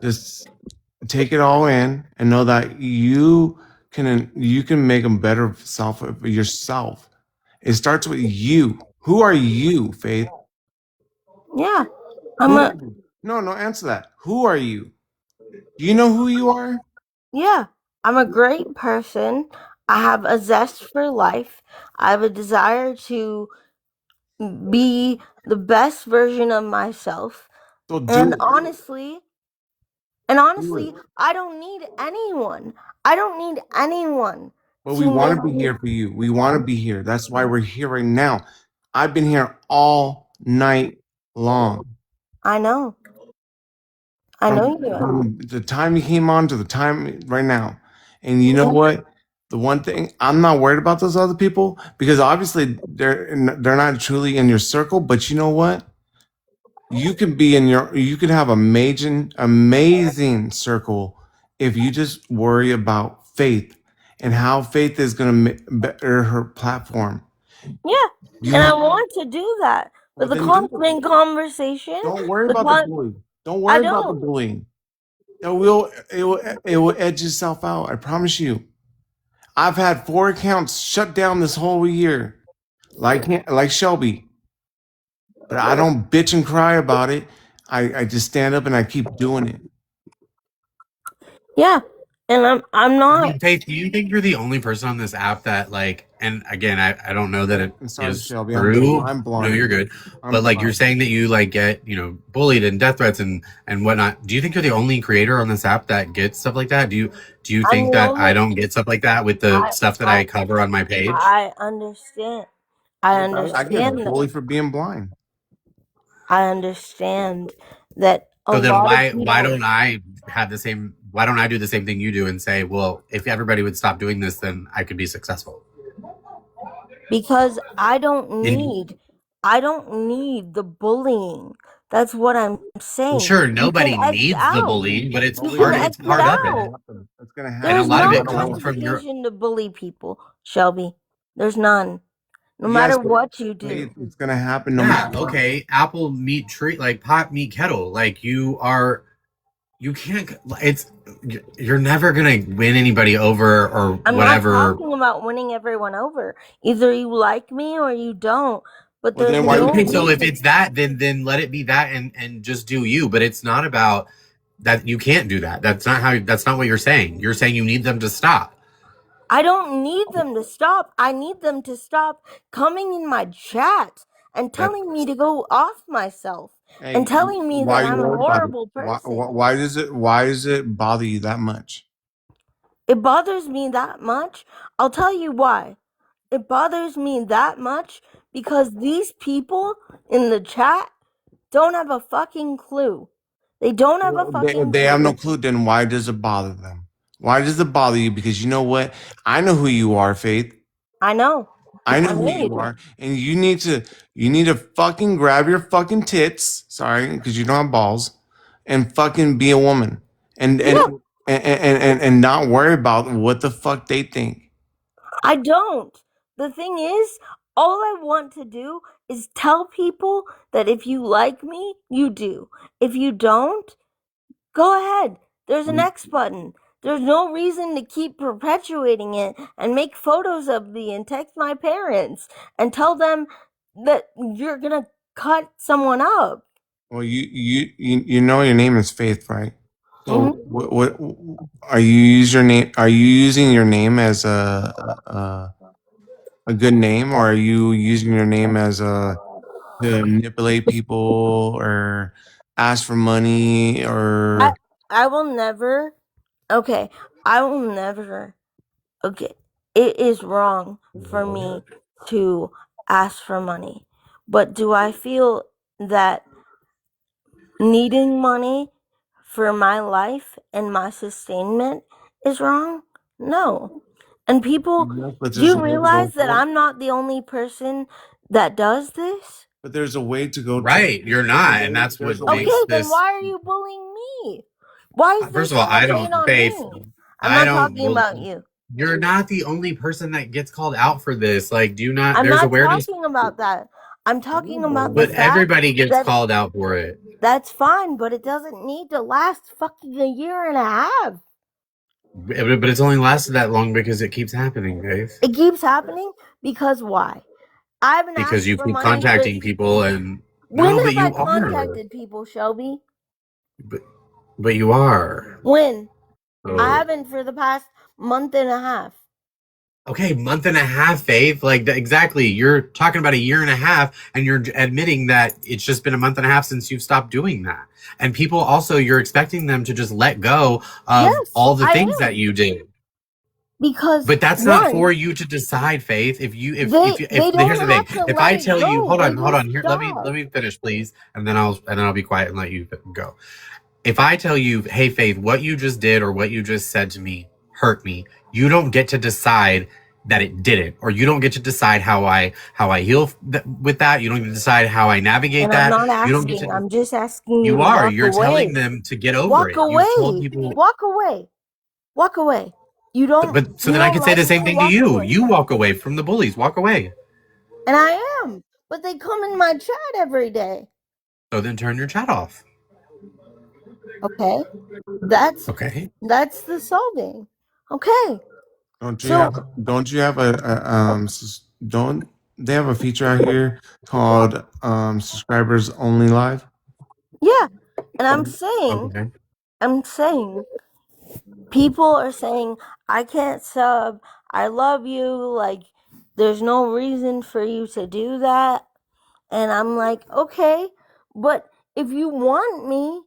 Just take it all in and know that you can make a better self of yourself. It starts with you. Who are you, Faith? Yeah. I'm Who a are you? No, no, answer that. Who are you? Do you know who you are? yeah. I'm a great person. I have a zest for life. I have a desire to be the best version of myself. So And do it. honestly, Do it. I don't need anyone. I don't need anyone But we to want to make be me. here for you. We want to be here. That's why we're here right now. I've been here all night long. I know. I know you have. From the time you came on to the time right now. And you know what? The one thing I'm not worried about those other people because obviously they're not truly in your circle. But you know what? You can have amazing circle if you just worry about Faith and how Faith is going to better her platform. Yeah. You And I have want to do that. well But the then do it. constant conversation, Don't worry the about the con bullying. Don't I worry about the don't. bullying. It will edge itself out. I promise you. I've had 4 accounts shut down this whole year, like Shelby. But I don't bitch and cry about it. I just stand up and I keep doing it. Yeah. And I'm I not. mean, Faith, do you think you're the only person on this app that like? And again, I don't know that it I'm sorry, is Shelby. true. I'm No, you're blind. good. I'm But like you're blind. saying that you like get bullied and death threats and whatnot. Do you think you're the only creator on this app that gets stuff like that? Do you I'm think the that I only. don't get stuff like that with the I stuff that I I cover on my page? I understand. I Yes, I get understand that. bullied for being blind. I understand that a So then lot of why people don't I have the same? Why don't I do the same thing you do and say, well, if everybody would stop doing this, then I could be successful. because In I don't need the bullying That's what I'm saying. Sure, You can nobody X needs the out. bullying, but it's You can part X it's it part of it. out. It's gonna And a There's happen lot of no no it matter comes what. from your justification to bully people, Shelby. There's none. No Yes, matter but what you do. it's gonna happen no yeah, matter what. okay, apple meat tree like pot meat kettle. Like you can't it's you're never gonna win anybody over or I'm not whatever. talking about winning everyone over. Either you like me or you don't. But Well, there's then why no Okay, so if reason. it's that, then let it be that and just do you. But it's not about that. You can't do that. That's not what you're saying. You're saying you need them to stop. I don't need them to stop. I need them to stop coming in my chat and That telling me to go off myself and hey, telling me that why are you I'm a worried about it? horrible Why, person. why does it bother you that much? It bothers me that much. I'll tell you why. It bothers me that much because these people in the chat don't have a fucking clue. They don't have a Well, if fucking they have no clue. clue, then why does it bother them? Why does it bother you? Because you know what? I know who you are, Faith. I know. I know I who know you you do. are, and you need to fucking grab your fucking tits. Sorry, because you don't have balls, and fucking be a woman, and and Yeah, and not worry about what the fuck they think. I don't. The thing is, all I want to do is tell people that if you like me, you do. If you don't, go ahead. There's an X button. There's no reason to keep perpetuating it and make photos of me and text my parents and tell them that you're gonna cut someone up. Well, you know your name is Faith, right? So Hmm. what are you use your name? Are you using your name as a good name, or are you using your name as a to manipulate people or ask for money I or I will never. Okay, I will never. Okay, it is wrong for me to ask for money, but do I feel that needing money for my life and my sustainment is wrong? No. And people, but do there's a you way to go realize that for it. I'm not the only person that does this? But there's a way to go to right. You're not, and that's there's what a way. Okay, makes then this. why are you bullying me? Why is First this of all, I campaign don't on faith. me? I'm I not don't talking believe. about you. You're not the only person that gets called out for this. Like, do not. I'm There's not awareness, talking about that. I'm talking about the but fact everybody gets that called out for it. that's fine, but it doesn't need to last fucking a year and a half. But it's only lasted that long because it keeps happening, Faith. It keeps happening because why? I haven't Because asked you for keep money for. contacting people, and When no, but have I you are. contacted people, Shelby? But, but you are. When? I Oh. haven't for the past month and a half. Okay, month and a half, Faith. Like exactly, you're talking about a year and a half, and you're admitting that it's just been a month and a half since you've stopped doing that. And people also, you're expecting them to just let go of Yes, all the I things that am. you did. Because But that's not one, for you to decide, Faith. If you, they if here's don't the thing, have to if let I it tell you, go. hold They on, just here, let stop. me finish, please, and then I'll be quiet and let you go. If I tell you, hey, Faith, what you just did or what you just said to me hurt me, you don't get to decide that it didn't, or you don't get to decide how I heal with that. You don't get to decide how I navigate And I'm that. not You don't get asking. to. I'm just asking you You to are. walk You're telling away. them to get over Walk it. You've told away. people. Walk away. Walk away. You don't But so you then I don't could say like the me? same thing to Walk you. away. You walk away from the bullies. Walk away. And I am. But they come in my chat every day. So then turn your chat off. Okay? That's Okay. that's the solving. Okay. So don't you have don't they have a feature out here called subscribers only live? yeah, and Okay. I'm saying people are saying I can't sub. I love you, like there's no reason for you to do that. And I'm like, "Okay, but if you want me,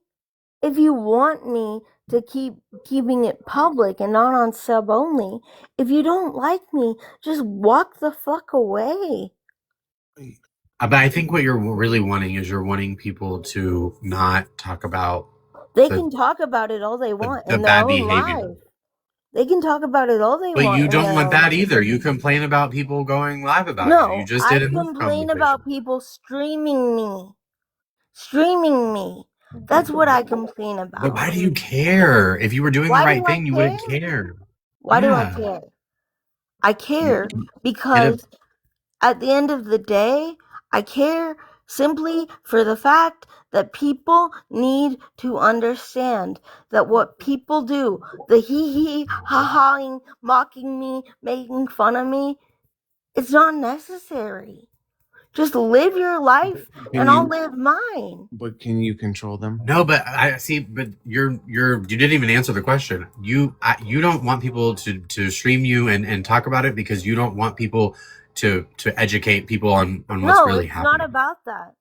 if you want me to keep keeping it public and not on sub only, if you don't like me, just walk the fuck away." But I think what you're really wanting is you're wanting people to not talk about They the can talk about it all they want the in their bad own behavior. lives. They can talk about it all they But want you in don't their want own that lives. either. You complain about people going live about you. You No, just I did in this complain conversation. about people streaming me. streaming me. That's what I complain But about. why do you care? If you were doing the Why do right I thing, you care? wouldn't care. Why do I Yeah. care? I care It a, because at the end of the day, I care simply for the fact that people need to understand that what people do, the hee ha haing, mocking me, making fun of me, it's not necessary. Just live your life Can and I'll you? live mine. But can you control them? no, but I see. But you didn't even answer the question. You don't want people to stream you and talk about it because you don't want people to educate people on what's No, really it's not happening. about that.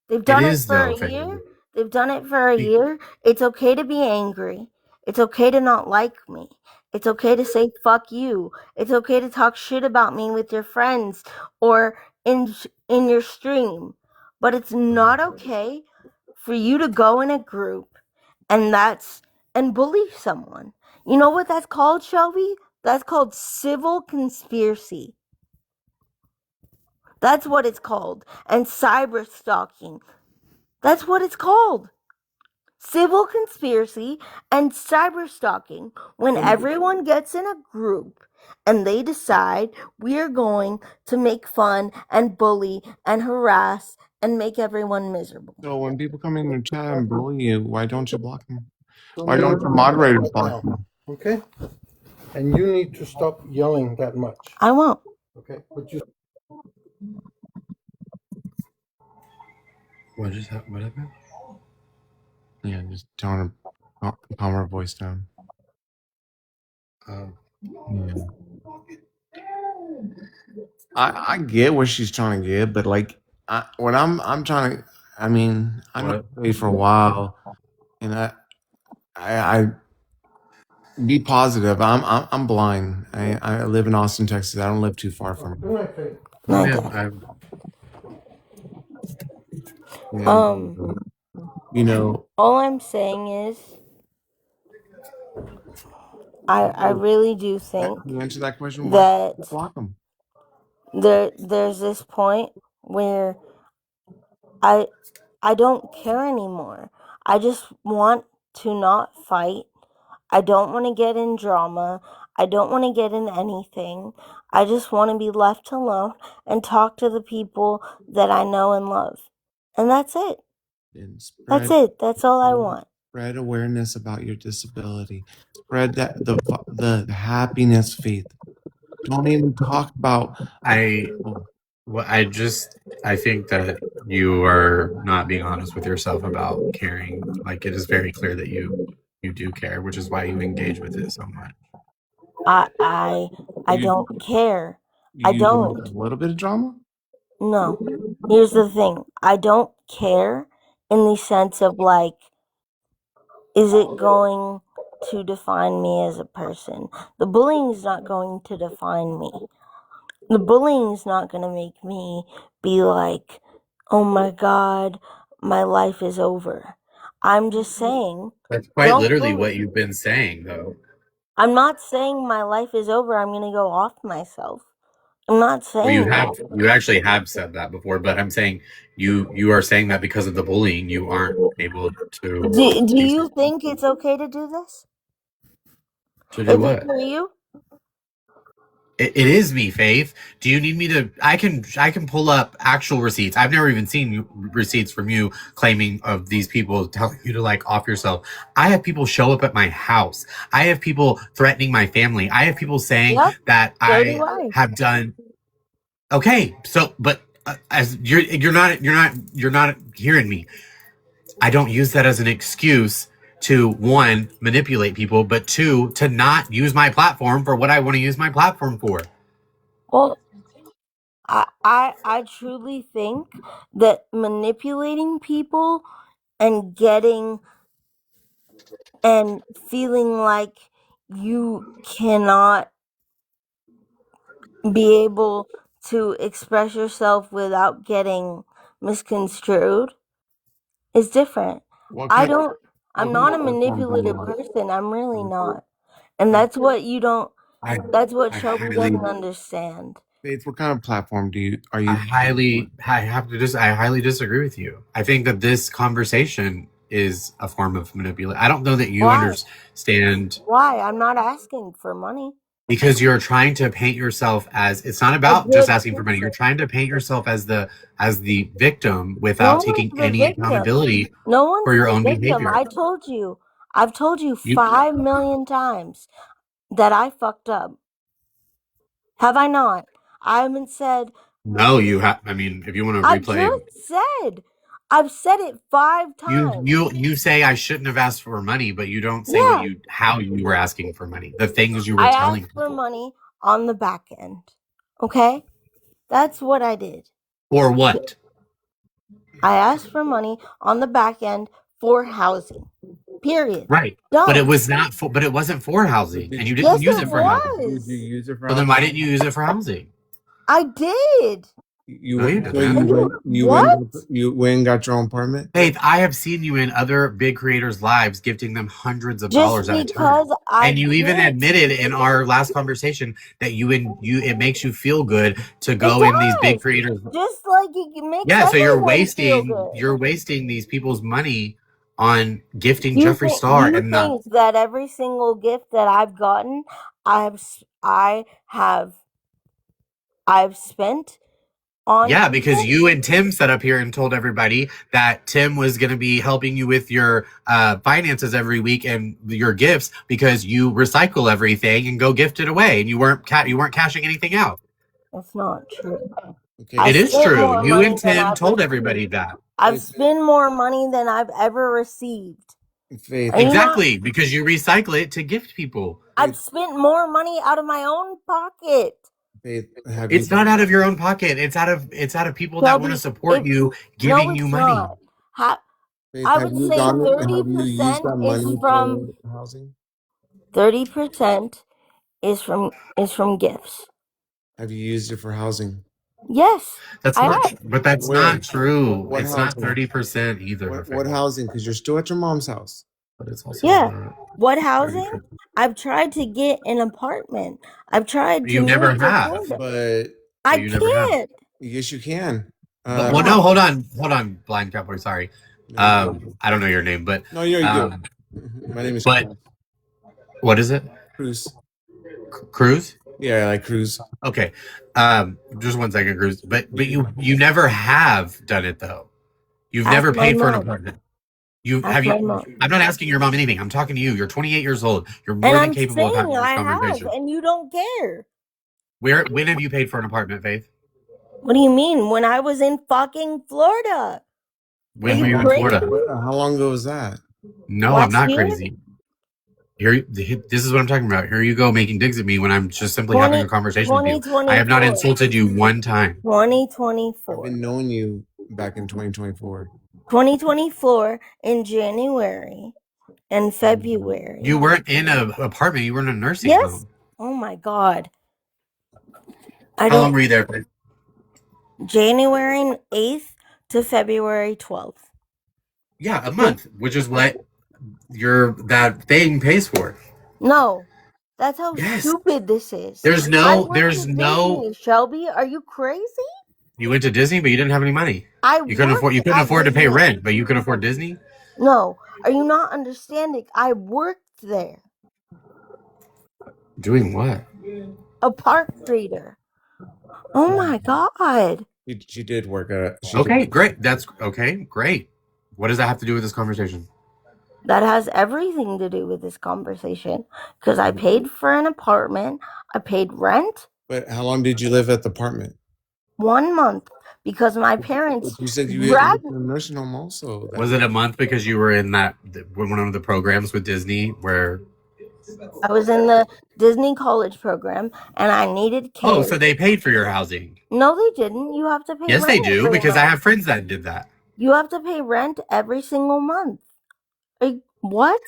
They've It done it is for though, a Faye. year. They've done it for a year. It's okay to be angry. It's okay to not like me. It's okay to say fuck you. It's okay to talk shit about me with your friends or in your stream. But it's not okay for you to go in a group and bully someone. You know what that's called, Shelby? That's called civil conspiracy. That's what it's called. And cyber stalking. That's what it's called. Civil conspiracy and cyber stalking. When everyone gets in a group and they decide we're going to make fun and bully and harass and make everyone miserable. So when people come in your chat and bully you, why don't you block them? So Why don't the moderators block them? Okay? And you need to stop yelling that much. I won't. Okay? But you What just happened? What happened? Yeah, just tone her, calm her voice down. Um, Yeah. I get what she's trying to get, but like what I'm trying to, I mean, I know what? you for a while, and I be positive. I'm blind. I live in Austin, Texas. I don't live too far from good night, Faith. No, Yeah, Dad. yeah. You know, All I'm saying is, I really do think you answer that question. Why that block them? there's this point where I I don't care anymore. I just want to not fight. I don't want to get in drama. I don't want to get in anything. I just want to be left alone and talk to the people that I know and love. And that's it. And That's spread it. That's all I want. spread awareness about your disability. Spread that the happiness, Faith. Don't even talk about other I people. well, I think that you are not being honest with yourself about caring. Like it is very clear that you do care, which is why you engage with it so much. I You don't care. I you want don't. a little bit of drama? No. Here's the thing. I don't care in the sense of like, is it going to define me as a person? The bullying is not going to define me. The bullying is not going to make me be like, oh my God, my life is over. I'm just saying, That's quite don't literally bully. what you've been saying, though. I'm not saying my life is over. I'm going to go off myself. I'm not Well, saying that. you actually have said that before, but I'm saying you are saying that because of the bullying, you aren't able Do to you think it's okay to do this? do Is it what? for you? It is me, Faith. Do you need me to? I can pull up actual receipts. I've never even seen receipts from you claiming of these people telling you to like off yourself. I have people show up at my house. I have people threatening my family. I have people saying Yep. that So do I I. have done. Okay, so but as you're not hearing me. I don't use that as an excuse to one manipulate people, but two to not use my platform for what I want to use my platform for. Well, I truly think that manipulating people and getting and feeling like you cannot be able to express yourself without getting misconstrued is different. What I kind don't, what I'm kind not a of platform do you manipulative want? person. I'm really not. And that's what you don't, I that's what I Shelby highly doesn't understand. Faith, what kind of platform are I you? highly disagree with you. I think that this conversation is a form of manipulation. I don't know that you Why? understand Why? I'm not asking for money. because you're trying to paint yourself as it's not A about just good asking for money. You're person. trying to paint yourself as the victim No without one's taking the any victim. accountability No for one's your the own victim. behavior. I told you. I've told you You 5 million times that I fucked up. Have I not? I haven't said. no, you have. I mean, if you want to I replay, just said. I've said it 5 times. you say I shouldn't have asked for money, but you don't say Yeah. how you were asking for money, the things you were I telling asked for people, money on the back end. Okay? That's what I did. or what. I asked for money on the back end for housing. Period. Right. But it Done. was not for, but it wasn't for housing, and you didn't Yes, use it it for housing. Did you was. use it for So then housing? why didn't you use it for housing? I did. You No, you so didn't. What? you went and got your own apartment. Faith, I have seen you in other big creators' lives gifting them hundreds of Just dollars at a time. because I And you even did. admitted in our last conversation that you it makes you feel good to It go in these big does. creators. Just like it makes Yeah, so everyone feel good. you're wasting these people's money on gifting Jeffree Star You and not. think that every single gift that I've gotten, I have I've spent on Yeah, because people? you and Tim set up here and told everybody that Tim was going to be helping you with your finances every week and your gifts because you recycle everything and go gift it away, and you weren't cashing anything out. That's not true. Okay, I It is spent true. more You and money than Tim I've told everybody received. that. I've Faith, spent more money than I've ever received. Are Faith, you not? Exactly, because you recycle it to gift people. I've Faith, spent more money out of my own pocket. Faith. Have you? It's not out of your own pocket. It's out of people that want to Shelby, support it you, no, giving you it's money. not. Faith, I have would you say gone? thirty Have you used percent that is money from for housing? 30% is from gifts. Have you used it for housing? Yes, That's I not, have. but that's Where? not true. What It's not housing? 30% either, What housing? Because you're still at your mom's house. but it's also Yeah. not What 30. housing? I've tried to get an apartment. I've tried to You never move to have. Florida. But I But you never have. can't. yes, you can. But well, no, How? hold on, blind cowboy. Sorry, No, you're good. I don't know your name, but No, you're good. um, My name is but Cruz. what is it? Cruz. Cruz? Yeah, like Cruz. Okay, just 1 second, Cruz. But you never have done it though. You've Ask never my paid for an mom. apartment. You Ask have my you. mom. I'm not asking your mom anything. I'm talking to you. You're 28 years old. You're And more than I'm capable of saying having this I have, conversation. and you don't care. When have you paid for an apartment, Faith? What do you mean? When I was in fucking Florida. Are When were you you in crazy? Florida? How long ago was that? No, I'm Last not year? crazy. Here, this is what I'm talking about. Here you go making digs at me when I'm just simply having 20, a conversation with you. I have not 2024. insulted you one time. I've 2024. been knowing you back in 2024. 2024 in January and February. You weren't in an apartment. You were in a nursing Yes? home. Oh my God. I How long don't. were you there for? January 8th to February 12th. Yeah, a Yes. month, which is what that thing pays for. No. That's how Yes. stupid this is. There's I no, went there's to no. Disney, Shelby. Are you crazy? You went to Disney, but you didn't have any money. I You couldn't afford. worked You couldn't at afford to pay Disney. rent, but you could afford Disney. No. Are you not understanding? I worked there. Doing what? A park reader. Oh my God. She did work at. Okay, great. That's okay. Great. What does that have to do with this conversation? That has everything to do with this conversation because I paid for an apartment. I paid rent But how long did you live at the apartment? 1 month because my parents You said you dragged. lived in a nursing home also. Was it a month because you were in one of the programs with Disney where? I was in the Disney college program and I needed Oh, care. so they paid for your housing? No, they didn't. You have to pay Yes, rent they do every because I month. have friends that did that. You have to pay rent every single month. What?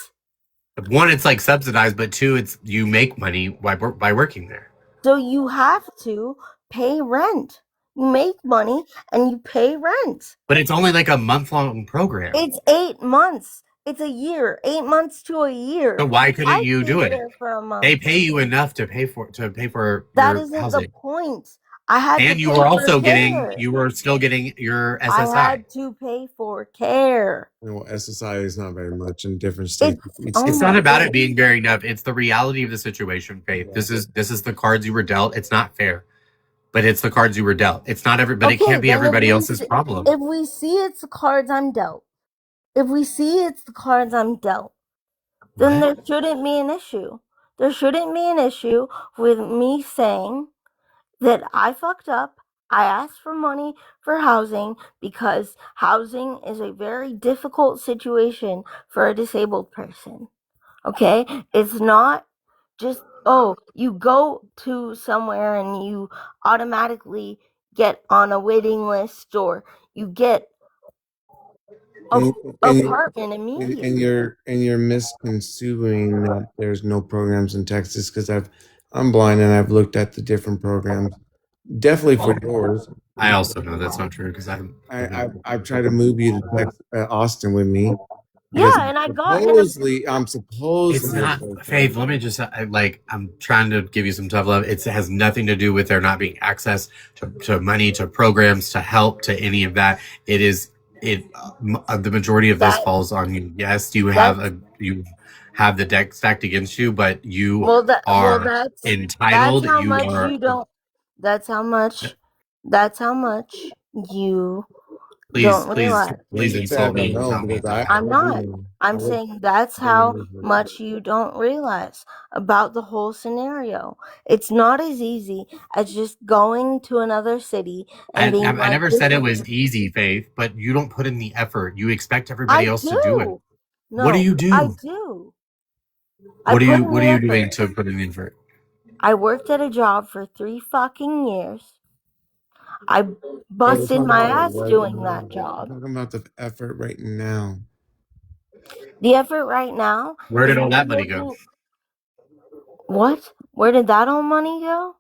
One, it's like subsidized, but two, it's you make money by working there. So you have to pay rent. You make money and you pay rent. But it's only like a month-long program. It's 8 months. It's a year. 8 months to a year. So why couldn't you stayed do it? there for a month. They pay you enough to pay for That your isn't the housing. point. I had to And you pay were for also care. you were still getting your I SSI. had to pay for care. You know, SSI is not very much in different states. It's oh It's my not about it goodness. being very enough. It's the reality of the situation, Faith. Yeah. This is the cards you were dealt. It's not fair, but it's the cards you were dealt. It's not every, but it Okay, can't be then everybody else's problem. if we see it's the cards I'm dealt, if we see it's the cards I'm dealt, then What? there shouldn't be an issue. There shouldn't be an issue with me saying that I fucked up. I asked for money for housing because housing is a very difficult situation for a disabled person. Okay? It's not just, oh, you go to somewhere and you automatically get on a waiting list or you get a And, and, apartment and immediately. you're misconstruing that there's no programs in Texas because I'm blind and I've looked at the different programs. Definitely for Well, yours. I also know that's not true because I've tried to move you to Texas, Austin with me because Yeah, and I got in a I'm it's supposedly not Faith. Let me just I'm trying to give you some tough love. It has nothing to do with there not being access to money, to programs, to help, to any of that. It is it. The majority of this that falls on you. Yes, that's you have the deck stacked against you, but you well are that's entitled. how You much are. you don't that's how much that's how much you Please, don't please, realize. please say I insult me don't and know tell me because that. I'm I do not. know. I'm saying that's I live how in Israel. much you don't realize about the whole scenario. It's not as easy as just going to another city and being I like, never this said it is, was easy, Faith, but you don't put in the effort. You expect everybody I else to do it. do. What do No, you I do? do. I put in What the are you effort. doing to put in the effort? I worked at a job for 3 fucking years. I But we're busted talking my about ass right doing now. that job. We're talking about the effort right now. The effort right now Where is did all me that money go? making what? Where did that all money go?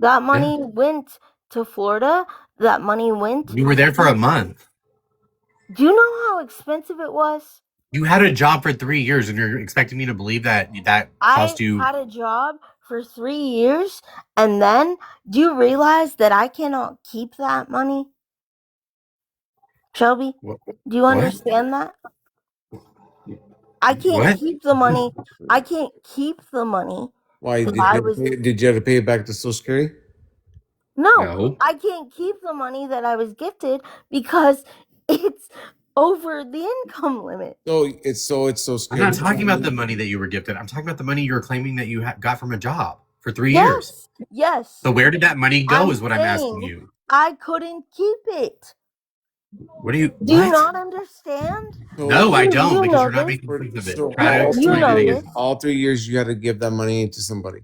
That Yeah. money went to Florida. That money went You were there for a to. month. Do you know how expensive it was? You had a job for 3 years and you're expecting me to believe that that I cost you had a job for 3 years, and then do you realize that I cannot keep that money? Shelby, what? do you What? understand that? I can't What? keep the money. I can't keep the money Why that I was. did you have to pay it back to Social Security? No, No. I can't keep the money that I was gifted because it's over the income limit. So it's Social I'm not Security. talking about the money that you were gifted. I'm talking about the money you're claiming that you got from a job for 3 years. Yes, yes. So where did that money go I'm is what I'm asking saying you. I couldn't keep it. What do you, Do you what? not understand? So No, I don't You because know you're not this. making sense of it. so Try to You explain it know again. this. all 3 years you had to give that money to somebody.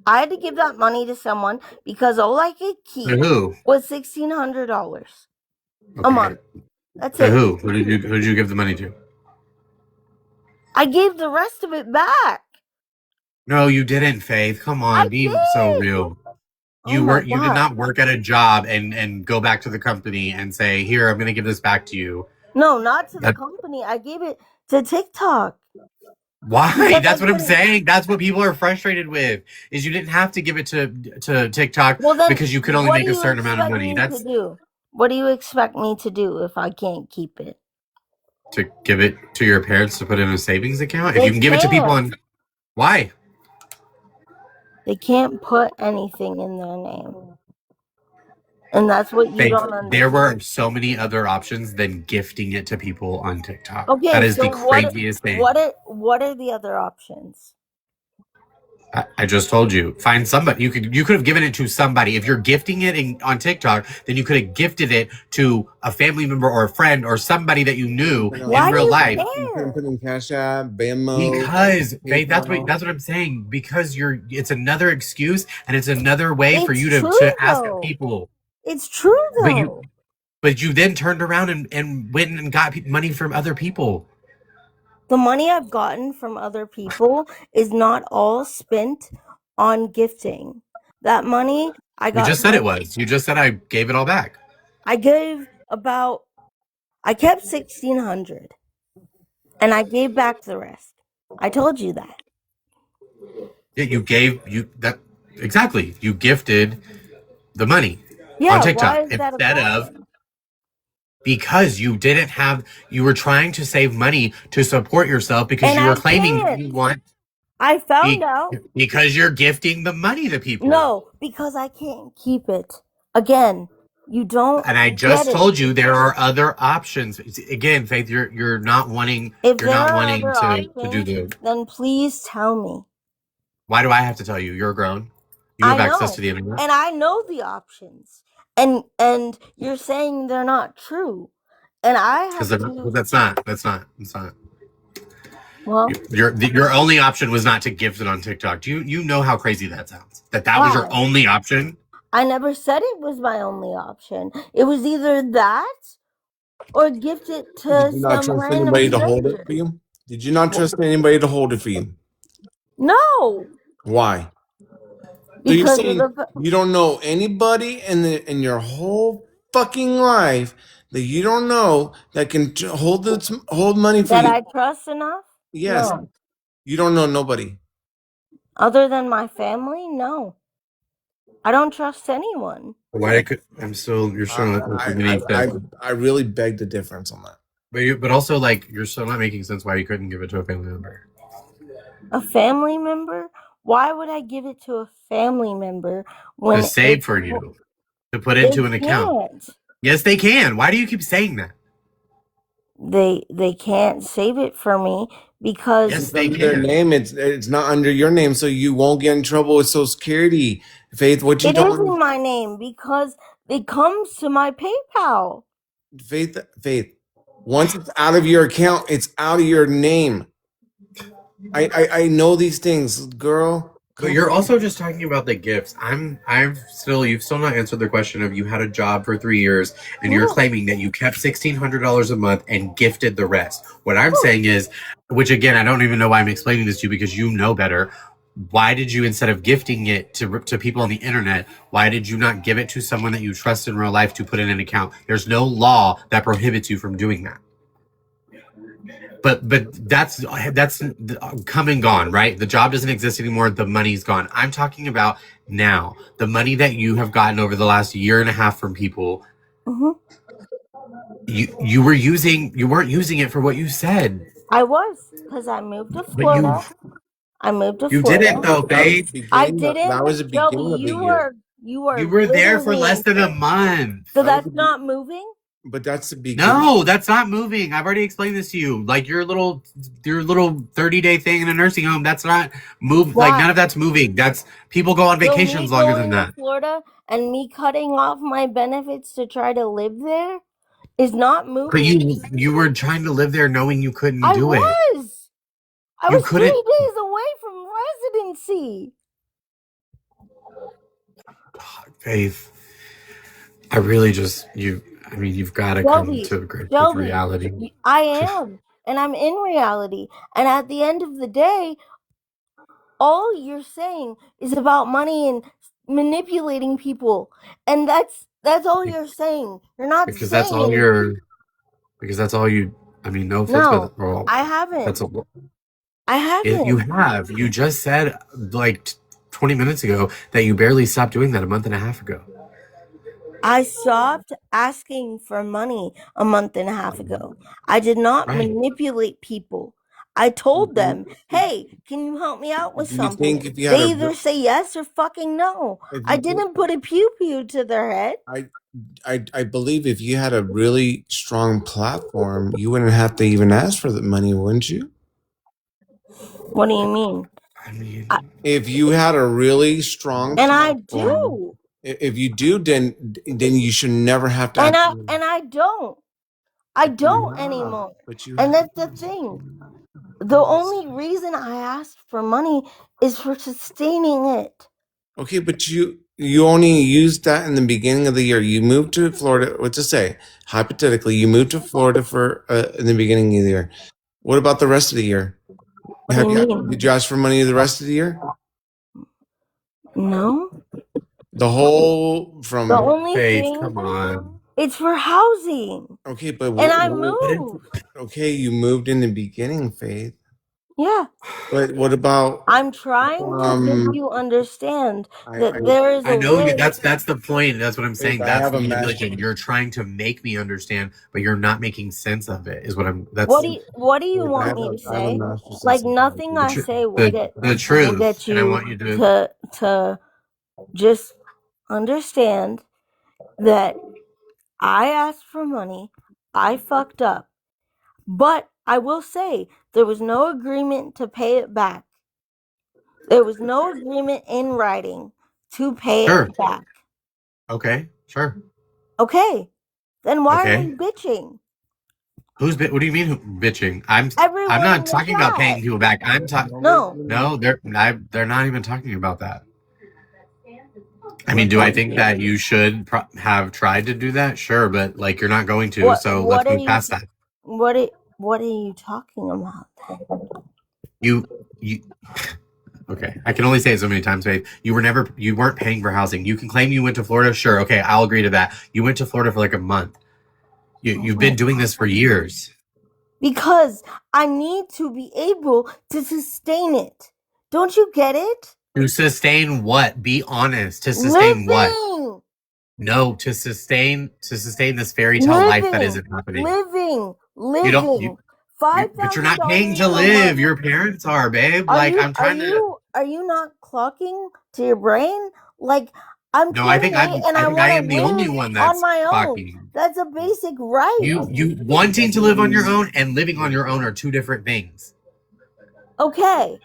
I had to give that money to someone because all I could To keep who? was $1,600 a Okay. month. That's To it. who? Who did you give the money to? I gave the rest of it back. No, you didn't, Faith. Come I on, be so did. real. Oh my You did god. not work at a job and go back to the company and say, "Here, I'm going to give this back to you." No, not to the That, company. I gave it to TikTok why? because I That's what I'm couldn't. saying. That's what people are frustrated with. Is you didn't have to give it to TikTok Well, then, because you could only what do make a you certain amount of expect money. me to That's do? What do you expect me to do if I can't keep it? to give it to your parents to put in a savings account. If They you can give it to people can't. on why? They can't put anything in their name. And that's what you Faith, don't there understand. were so many other options than gifting it to people on TikTok. That Okay, is the so craziest thing. what are the other options? I just told you, find somebody. You could have given it to somebody. If you're gifting it on TikTok, then you could have gifted it to a family member or a friend or somebody that you knew in Why do real you life. You couldn't put care? in Cash App, Venmo, Because Faith, PayPal. that's what I'm saying. Because it's another excuse and it's another way for It's you true to ask though. people. It's true But though. you then turned around and went and got money from other people. The money I've gotten from other people is not all spent on gifting. That money I You got just said it from was. You just said I gave it all back. I gave about I kept 1,600 and I gave back the rest. I told you that. Yeah, you gave you that exactly. You gifted the money on Yeah, why TikTok is that a problem? because you didn't have, you were trying to save money to support yourself because And you were I claiming can't. you want, I found be, out. because you're gifting the money to people. No, because I can't keep it. Again, you don't And I get just it. told you there are other options. Again, Faith, you're not wanting, If you're there not are wanting other to do options, the. then please tell me. Why do I have to tell you? You're grown. You have I access to know. the internet. And I know the options. And you're saying they're not true. And I Because have to that's not. well, Your only option was not to gift it on TikTok. Do you know how crazy that sounds? That was your why? only option. I never said it was my only option. It was either that or gift it Did to you not some trust random anybody to hold it for stranger. you? Did you not trust anybody to hold it for you? No, Why? So you're because of saying the you don't know anybody in your whole fucking life that you don't know that can hold money for that you? I trust enough? Yes, No. you don't know nobody. Other than my family? No. I don't trust anyone. Why could I'm still you're still not I making I any I sense. I really beg the difference on that. But also like you're still not making sense why you couldn't give it to a family member A family member? Why would I give it to a family member to when save for you to put they into an account. can't? Yes, they can. Why do you keep saying that? They can't save it for me because Yes, It's they under their can. name. It's not under your name, so you won't get in trouble with Social Security. Faith, what you it don't isn't my name because it comes to my PayPal. Faith. Once it's out of your account, it's out of your name. I know these things, girl. But Come you're on. also just talking about the gifts. You've still not answered the question of you had a job for 3 years and you're Yeah. claiming that you kept $1,600 a month and gifted the rest. What I'm saying is, which again, I don't even know why I'm explaining this to you because you know better. Why did you, instead of gifting it to people on the internet, why did you not give it to someone that you trust in real life to put in an account? There's no law that prohibits you from doing that. But that's come and gone, right? The job doesn't exist anymore. The money's gone. I'm talking about now. The money that you have gotten over the last year and a half from people. Hmm. You weren't using it for what you said. I was because I moved to But Florida. I moved to you didn't Florida. though, That was the babe. I beginning. That didn't, was the Joey. beginning of the year. You are You were there for literally less than a insane. month. So That was that's not moving. but that's the beginning. No, that's not moving. I've already explained this to you. Like your little 30-day thing in a nursing home, that's not move, like Why? none of that's moving. That's people go on So me vacations longer than going to that. Florida and me cutting off my benefits to try to live there is not But moving. you were trying to live there knowing you couldn't I do it. was. I You was couldn't 3 days away from residency. Faith. I really just you I mean you've got to come Shelby, to grips with Shelby, reality. I am. And I'm in reality. And at the end of the day, all you're saying is about money and manipulating people. And that's all you're saying. You're not because that's all saying, you're because that's all you I mean no offense no, but well I haven't. that's a I you haven't. have you just said like 20 minutes ago that you barely stopped doing that a month and a half ago. I stopped asking for money a month and a half ago. I did not Right. manipulate people. I told them, hey, can you help me out with Do you something? think if you had They a either say yes or fucking no. if I you think didn't put a pew pew to their head. I believe if you had a really strong platform, you wouldn't have to even ask for the money, wouldn't you? What do you mean? I mean I, If you had a really strong and I platform, do. if you do, then you should never have to And ask. I don't. I But you don't have. anymore. But you And have. that's the thing. The only reason I asked for money is for sustaining it. Okay, but you only used that in the beginning of the year. You moved to Florida. What to say? Hypothetically, you moved to Florida for in the beginning of the year. What about the rest of the year? What do you mean? Did you ask for money the rest of the year? No. The whole The from only Faith, thing, come on. it's for housing. okay, but And I But it, moved. okay, you moved in the beginning, Faith. Yeah. But what about I'm trying to make you understand that there is I a know way. that's the point. That's what I'm saying. I That's have the a manipulation. You're trying to make me understand, but you're not making sense of it. Is what I'm. What That's do you Faith, want me to I have a say? master's in Like nothing I psychology. say the will truth, get and I you want you to. to just understand that I asked for money. I fucked up. But I will say there was no agreement to pay it back. There was no agreement in writing to pay Sure. it back. Okay. Sure. Okay. Then why are Okay. we bitching? What do you mean bitching? I'm Everyone in not the talking about paying chat. people back. I'm talking. No. No, they're not even talking about that. I mean, What do I think that you should have tried to do that? Sure, but like you're not going to. So let's what are move you past that. what are you talking about? You okay. I can only say it so many times, Faith. You weren't paying for housing. You can claim you went to Florida. Sure, okay, I'll agree to that. You went to Florida for like a month. You've been doing this for years. Because I need to be able to sustain it. Don't you get it? To sustain what? Be honest. To sustain what? Living. No, to sustain this fairy tale life that Living. isn't happening. Living. You don't Living. but you're $5,000 not paying to a month. live. Your parents are, babe. Are Like you I'm trying to. are you not clocking to your brain? Like I'm No, I 28 think I'm. and I I think I want to am the only live one on that's my own. talking. That's a basic right. You wanting to live on your own and living on your own are two different things. Okay.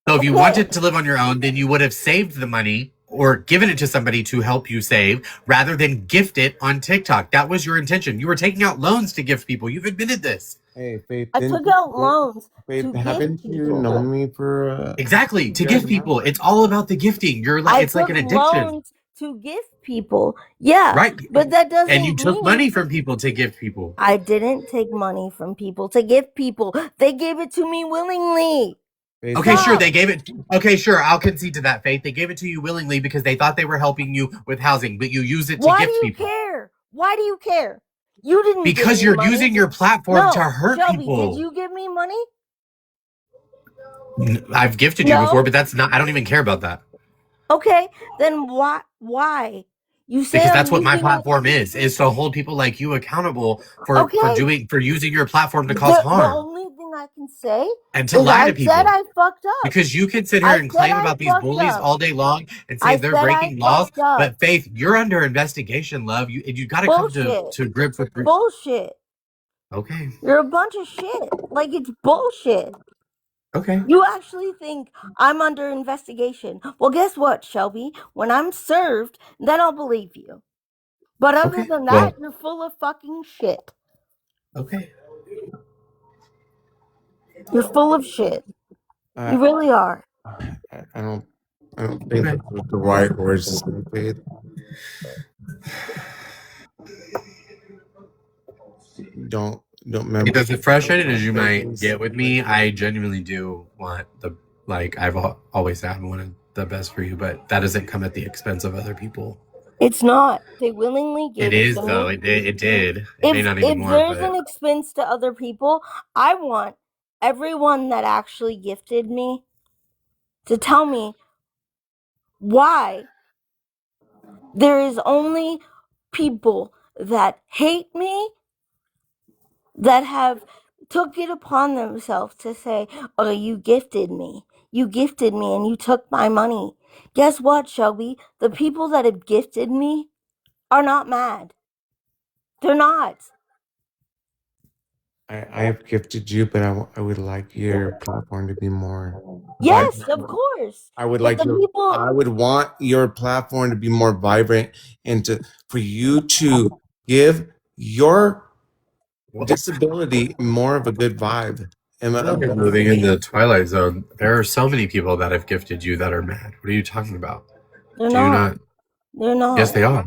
So if you Okay. wanted to live on your own, then you would have saved the money or given it to somebody to help you save rather than gift it on TikTok. That was your intention. You were taking out loans to gift people. You've admitted this. Hey, Faith, I took out loans Faith, to gift haven't you people. known me for Exactly. a To year and gift a half? people. It's all about the gifting. I It's like took an addiction. loans to gift people. Yeah, Right. but that And you doesn't took mean money from people to gift people. I didn't take money from people to gift people. They gave it to me willingly. Faith, Okay, sure. Stop. They gave it. Okay, sure. I'll concede to that, Faith. They gave it to you willingly because they thought they were helping you with housing, but you use it to Why do gift you people. care? Why do you care? You didn't give Because me you're money. using your platform to No, hurt Shelby, did people. you give me money? I've gifted you No. before, but that's not. I don't even care about that Okay, then why? Why? You say because I'm that's what my using it. platform is to hold people like you accountable for Okay. for using your platform to cause The harm only thing I can say and to is lie I to said people. I fucked up. Because you can sit here I and said claim I about these fucked bullies up. all day long and say I they're said I breaking laws, fucked up. but Faith, you're under investigation, love. You got to come Bullshit. to grips with. Bullshit. Okay. You're a bunch of shit. Like it's bullshit. Okay. You actually think I'm under investigation. Well, guess what, Shelby? When I'm served, then I'll believe you. But other Okay. than that, Well. you're full of fucking shit. Okay. You're full of shit. You really are. I don't think Okay. that's the right words to say, Faith. Don't remember. Because as frustrated as you might get with me, I genuinely do want I've always had wanted the best for you, but that doesn't come at the expense of other people. It's not. They willingly gave It it is to though. me. It did. It may not If anymore, there's but an expense to other people, I want everyone that actually gifted me to tell me why there is only people that hate me that have took it upon themselves to say, "Oh, you gifted me. You gifted me and you took my money." Guess what, Shelby? The people that have gifted me are not mad. They're not. I have gifted you, but I would like your platform to be more Yes, vibrant. of course. I would But like the your people I would want your platform to be more vibrant and for you to give your disability more of a good vibe. And you're moving in the twilight zone. There are so many people that have gifted you that are mad. What are you talking about? they're Do you not. not? They're not. Yes, they are.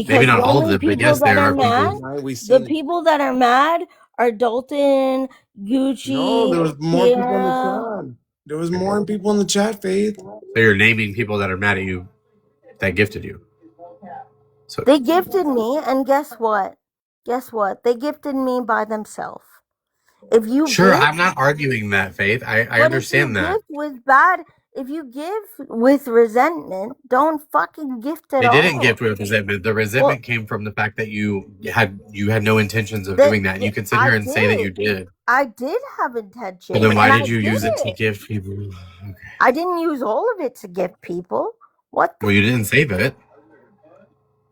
Maybe Because not the all of only them, but people yes, that there are are mad, people. the people that are mad are Dalton, Gucci, No, there was more people in the Kiera. chat. There was more people in the chat, Faith. So you're naming people that are mad at you that gifted you. So They gifted me, and guess what? Guess what? They gifted me by themselves. If you Sure, give, I'm not arguing that, Faith. I but if you understand that. give with bad, if you give with resentment, don't fucking gift at They didn't all. gift with resentment. The Well, resentment came from the fact that you had no intentions of that doing that. And you can sit I here and say that you did. did. I did have So intentions, then why and I did you did use it to it. gift people? Okay. I didn't use all of it to gift people. What the? Well, you didn't save it.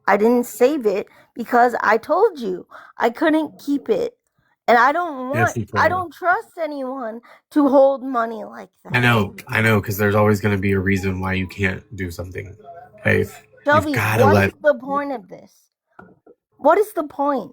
I didn't save it because I told you I couldn't keep it. And I don't Yes, want, you I can. don't trust anyone to hold money like I that. know, because there's always going to be a reason why you can't do something. Faith, you've Shelby, got to what is let, the point of this? What is the point?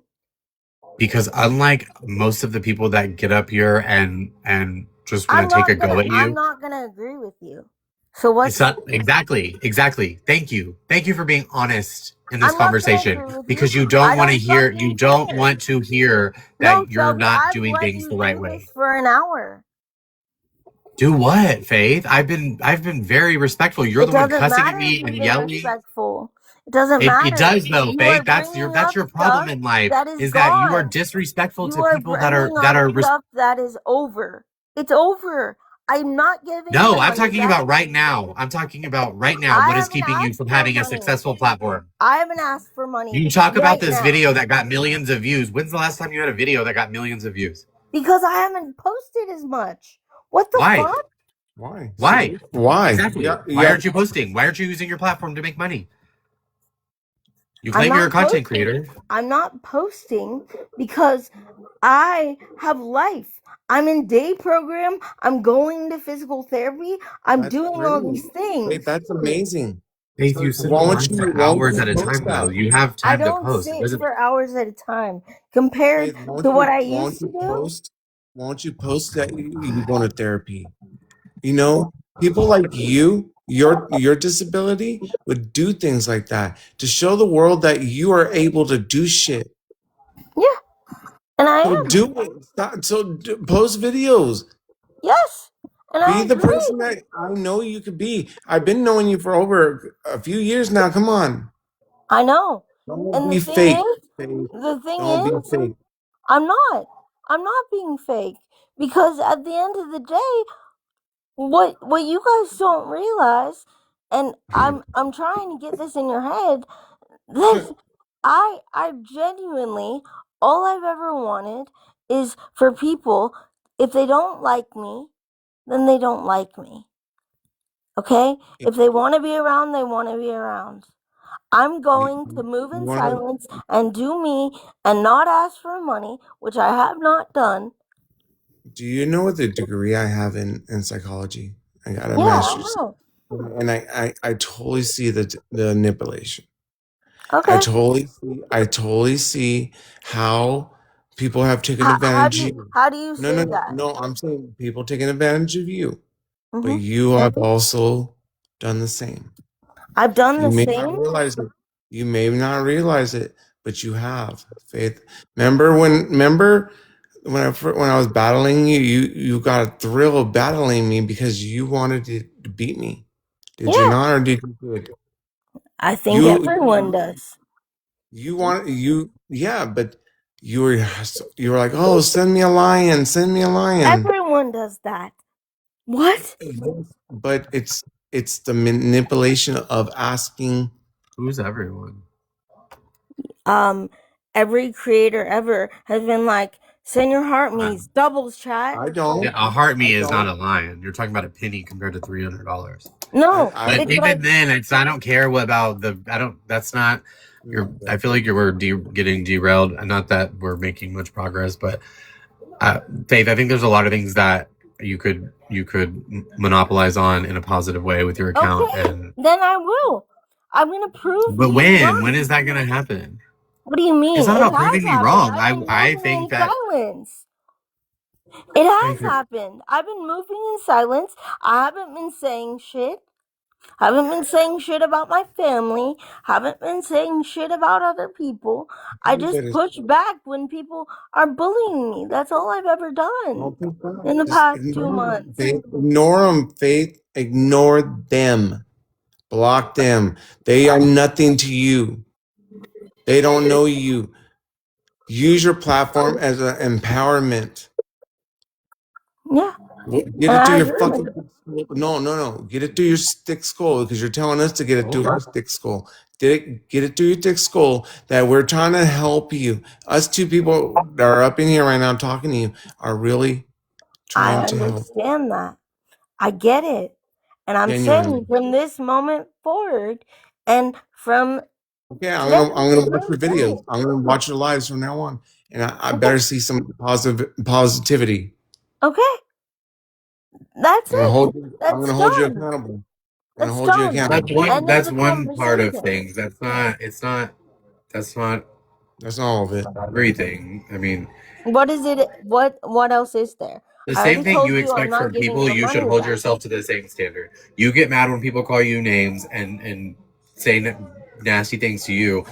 because unlike most of the people that get up here and just want to take a go at I'm you, not gonna agree with you. So it's what's, not exactly. Thank you. Thank you for being honest in this I'm not gonna conversation agree with you. because you I don't want to don't hear, fucking you don't care. want to hear No, that you're Shelby, not I've doing let things you the right do way. this for an hour. Do what, Faith? I've been very respectful. You're It the one doesn't cussing at matter if me and you've been yelling. respectful. It doesn't It matter. does though, You are Faith. bringing That's up your problem stuff in life that is is that you are gone. disrespectful You to are people bringing that up are stuff that is over. It's over. I'm not giving No, my I'm money talking back. about right now. I'm talking about right now. I What is haven't keeping you asked from for having a money. successful platform? I haven't asked for money You talk about right this now video that got millions of views. When's the last time you had a video that got millions of views? because I haven't posted as much. What the Why? fuck? Why? Why? Why? Exactly. Yeah, Why yeah. aren't you posting? Why aren't you using your platform to make money? You I'm claim you're a not content posting. creator. I'm not posting because I have life. I'm in day program. I'm going to physical therapy. I'm That's doing all great. these Wait, things. that's amazing. Faith, So you sit online for why won't hours you at a post time though. that? You have I time to don't post. It sit doesn't for hours at a time compared Faith, to what I used won't to you do. post? Won't you post that you going to therapy? You know, people like you, your disability would do things like that to show the world that you are able to do shit. Yeah, and I So am. do it. Post videos. Yes, and I Be the agree. person that I know you could be. I've been knowing you for over a few years now. Come on. I know. Don't And be fake. Faith. the thing Don't be is, fake. I'm not. I'm not being fake because at the end of the day, what you guys don't realize, and I'm trying to get this in your head, that I genuinely all I've ever wanted is for people, if they don't like me, then they don't like me. Okay? If they want to be around, they want to be around. I'm going to move You in want silence and do me and not ask for money, which I have not done. Do you know what the degree I have in psychology? I got a Yeah, I master's, know. and I totally see the manipulation. Okay. I totally see how people have taken advantage of you. How do you No, say no, that? no. I'm saying people taking advantage of you, but Hmm. you have also done the same. I've done You the may not same. realize it. You may not realize it, but you have faith. Remember when I was battling you, you got a thrill of battling me because you wanted to beat me. Did you Yeah, not, or did you do it? I think everyone You does. you want you yeah, but you were like, oh, send me a lion, send me a lion. Everyone does that. What? But it's the manipulation of asking. Who's everyone? Um, every creator ever has been like, send your heart Uh, me's doubles chat. I yeah, don't. a heart I me is not don't. a lion. You're talking about a penny compared to $300. No, I But it's like, even then, it's I don't care what about the I don't. That's not. I feel like we're getting derailed, and not that we're making much progress, but Faith, I think there's a lot of things that you could monopolize on in a positive way with your account, okay, and then I will. I'm gonna prove but you when wrong. is that going to happen? What do you It's mean? not It about has proving me happened. wrong. I've been I moving think in that silence. It has Faith, happened. I've been moving in silence. I haven't been saying shit. Haven't been saying shit about my family. Haven't been saying shit about other people. I just push back when people are bullying me. That's all I've ever done Don't push back. in the Just past two ignore them. months. Faith. Ignore them. Faith. Ignore them. Block them. They are nothing to you. They don't know you. Use your platform as an empowerment. Yeah, Get and it to I your agree with fucking it. no. Get it to your thick skull because you're telling us to get it to our thick skull. Get it to your thick skull that we're trying to help you. Us two people that are up in here right now talking to you are really I trying to help understand that. I get it. And I'm saying genuinely. from this moment forward and from Okay, today, I'm gonna watch we're your videos. saying, I'm gonna watch your lives from now on, and I okay, better see some positivity. okay, that's it. I'm That's gonna hold you done. accountable. I'm gonna That's hold you done. That's accountable. one. End of That's the one part of conversation. things. That's not. It's not. That's not That's not all of it. everything. I mean, What is it? What else is there? the I same already thing told you you I'm expect not from giving people, the you should money hold back. yourself to the same standard. You get mad when people call you names and say nasty things to you,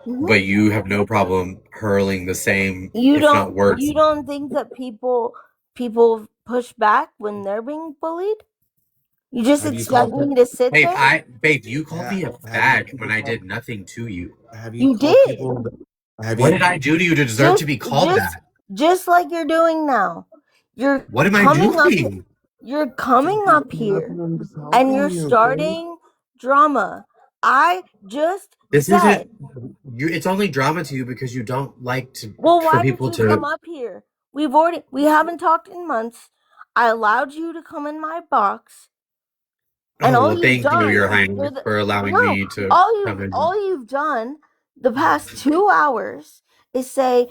Hmm. but you have no problem hurling the same, You if not don't worse. you don't think that people push back when they're being bullied? You just Have you expect called? me to sit there? Babe, you called ha- me a Have you fag when I did nothing to you. have you You called did. people? Have What did you? I do to you to deserve to Just be called just that? just like you're doing now. You're What am I coming up here. doing? You're Just coming up reaching out to here them, just and helping you're you. Okay? starting drama. I just This isn't said, you. It's only drama to you because you don't like to well, for why did people you come to. up here? We haven't talked in months. I allowed you to come in my box, and Oh all well, you've thank you, done Your for Highness, the for allowing no, me to come in. all you've done the past 2 hours is say,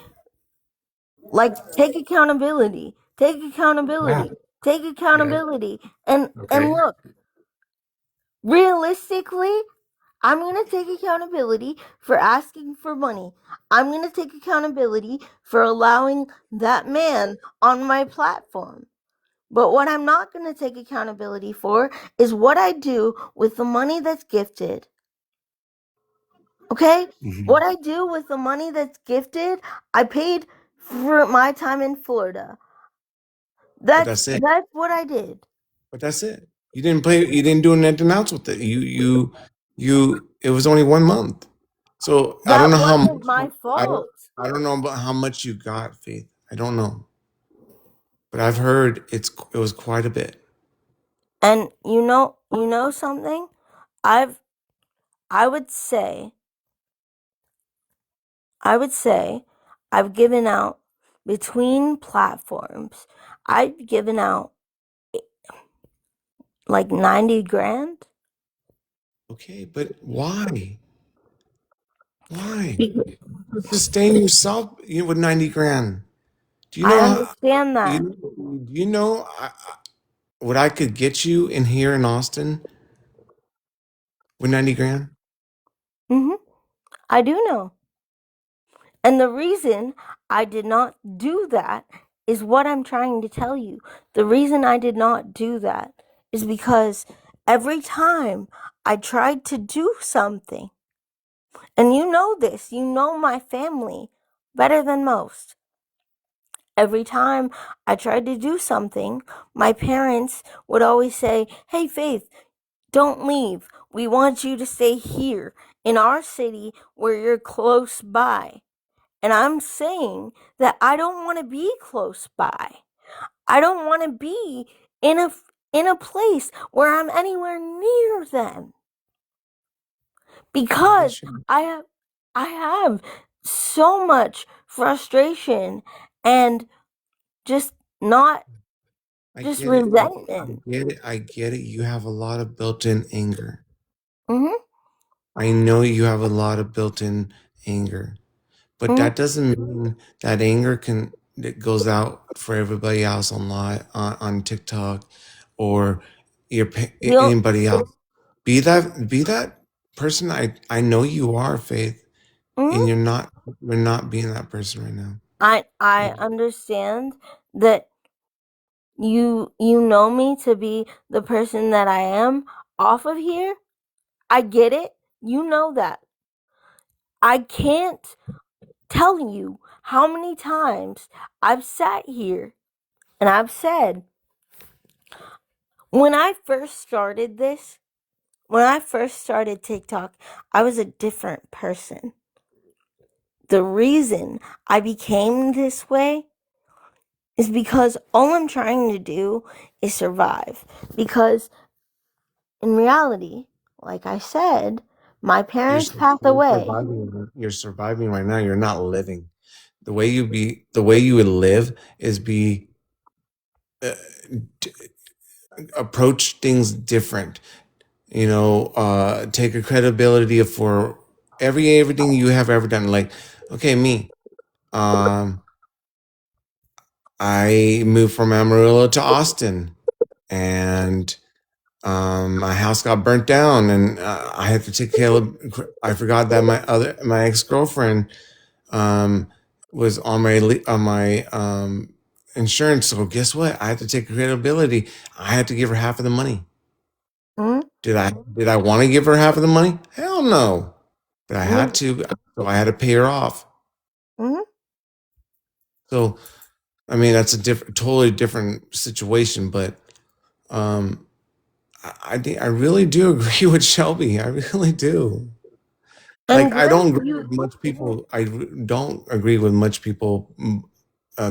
like, take accountability, take Yeah. accountability, take Yeah. accountability, and Okay. look, realistically, I'm going to take accountability for asking for money. I'm going to take accountability for allowing that man on my platform. But what I'm not going to take accountability for is what I do with the money that's gifted. Okay? Hmm. What I do with the money that's gifted, I paid for my time in Florida. But That's that's it. that's what I did. But that's it. You didn't play. You didn't do anything else with it. You. It was only 1 month. So I don't That know how wasn't much. my I don't. fault. I don't know about how much you got, Faith. I don't know, but I've heard it was quite a bit. And you know something? I've I would say I would say I've given out between platforms. I've given out like 90 grand. Okay, but why? Why? Because Sustain yourself with 90 grand. Do you I know how, understand that. do you know what I could get you in here in Austin with 90 grand? Mhm. I do know. And the reason I did not do that is what I'm trying to tell you. The reason I did not do that is because every time I tried to do something, and you know this, you know my family better than most. Every time I tried to do something, my parents would always say, "Hey, Faith, don't leave. We want you to stay here in our city where you're close by." And I'm saying that I don't want to be close by. I don't want to be in a place where I'm anywhere near them I because get you. I have I have so much frustration and just not I just get it. I resentment. get it. I get it. You have a lot of built-in anger. Mhm. I know you have a lot of built-in anger, but Mhm. that doesn't mean that anger can it goes out for everybody else on TikTok or You anybody else. Be that person. I know you are, Faith, and mhm. you're not being that person right now. I understand that you know me to be the person that I am off of here. I get it. You know that. I can't tell you how many times I've sat here and I've said, when I first started this, when I first started TikTok, I was a different person. The reason I became this way is because all I'm trying to do is survive. Because in reality, like I said, my parents passed away. You're surviving right now. You're not living. The way you would live is uh, d- approach things different. Take a credibility for everything you have ever done. Like, okay, me. Um, I moved from Amarillo to Austin, and my house got burnt down, and I had to take care of. I forgot that my ex girlfriend um, was on my insurance. So guess what? I had to take credibility. I had to give her half of the money. Mm-hmm. Did I want to give her half of the money? Hell no. But I had to, so I had to pay her off. Mm-hmm. So I mean, that's a totally different situation. But um, I really do agree with Shelby. I really do. And Like, I Grace, don't agree you, with much people. Don't agree with much people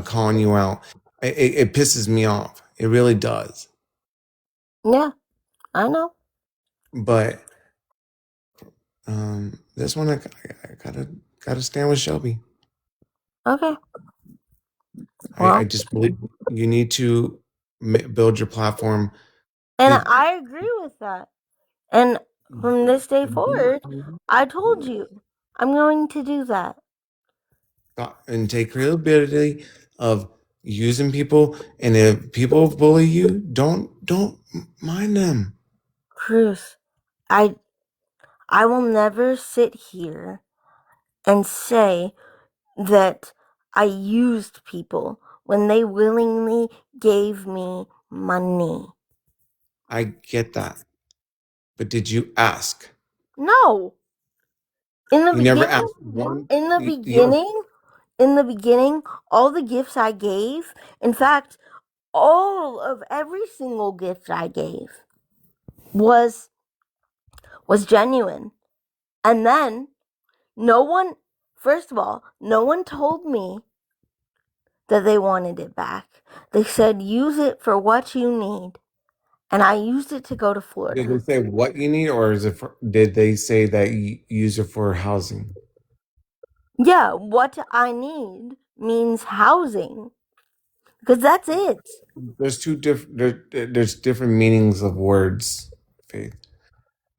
calling you out. It pisses me off. It really does. yeah, I know. But this one, I gotta stand with Shelby. Okay. I Well, just believe you need to build your platform. and The, I agree with that. And from this day forward, I told you I'm going to do that. and take credibility of using people, and if people bully you, don't mind them. Cruz, I I will never sit here and say that I used people when they willingly gave me money. I get that, but did you ask? No. In the You never beginning, asked one. in the You beginning, in the beginning, all the gifts I gave, in fact, all of every single gift I gave was genuine. And then no one, first of all, no one told me that they wanted it back. They said use it for what you need. And I used it to go to Did Florida. they say what you need, or did they say that you use it for housing? Yeah, what I need means housing. Because that's it. There's two different. There's different meanings of words. Faith.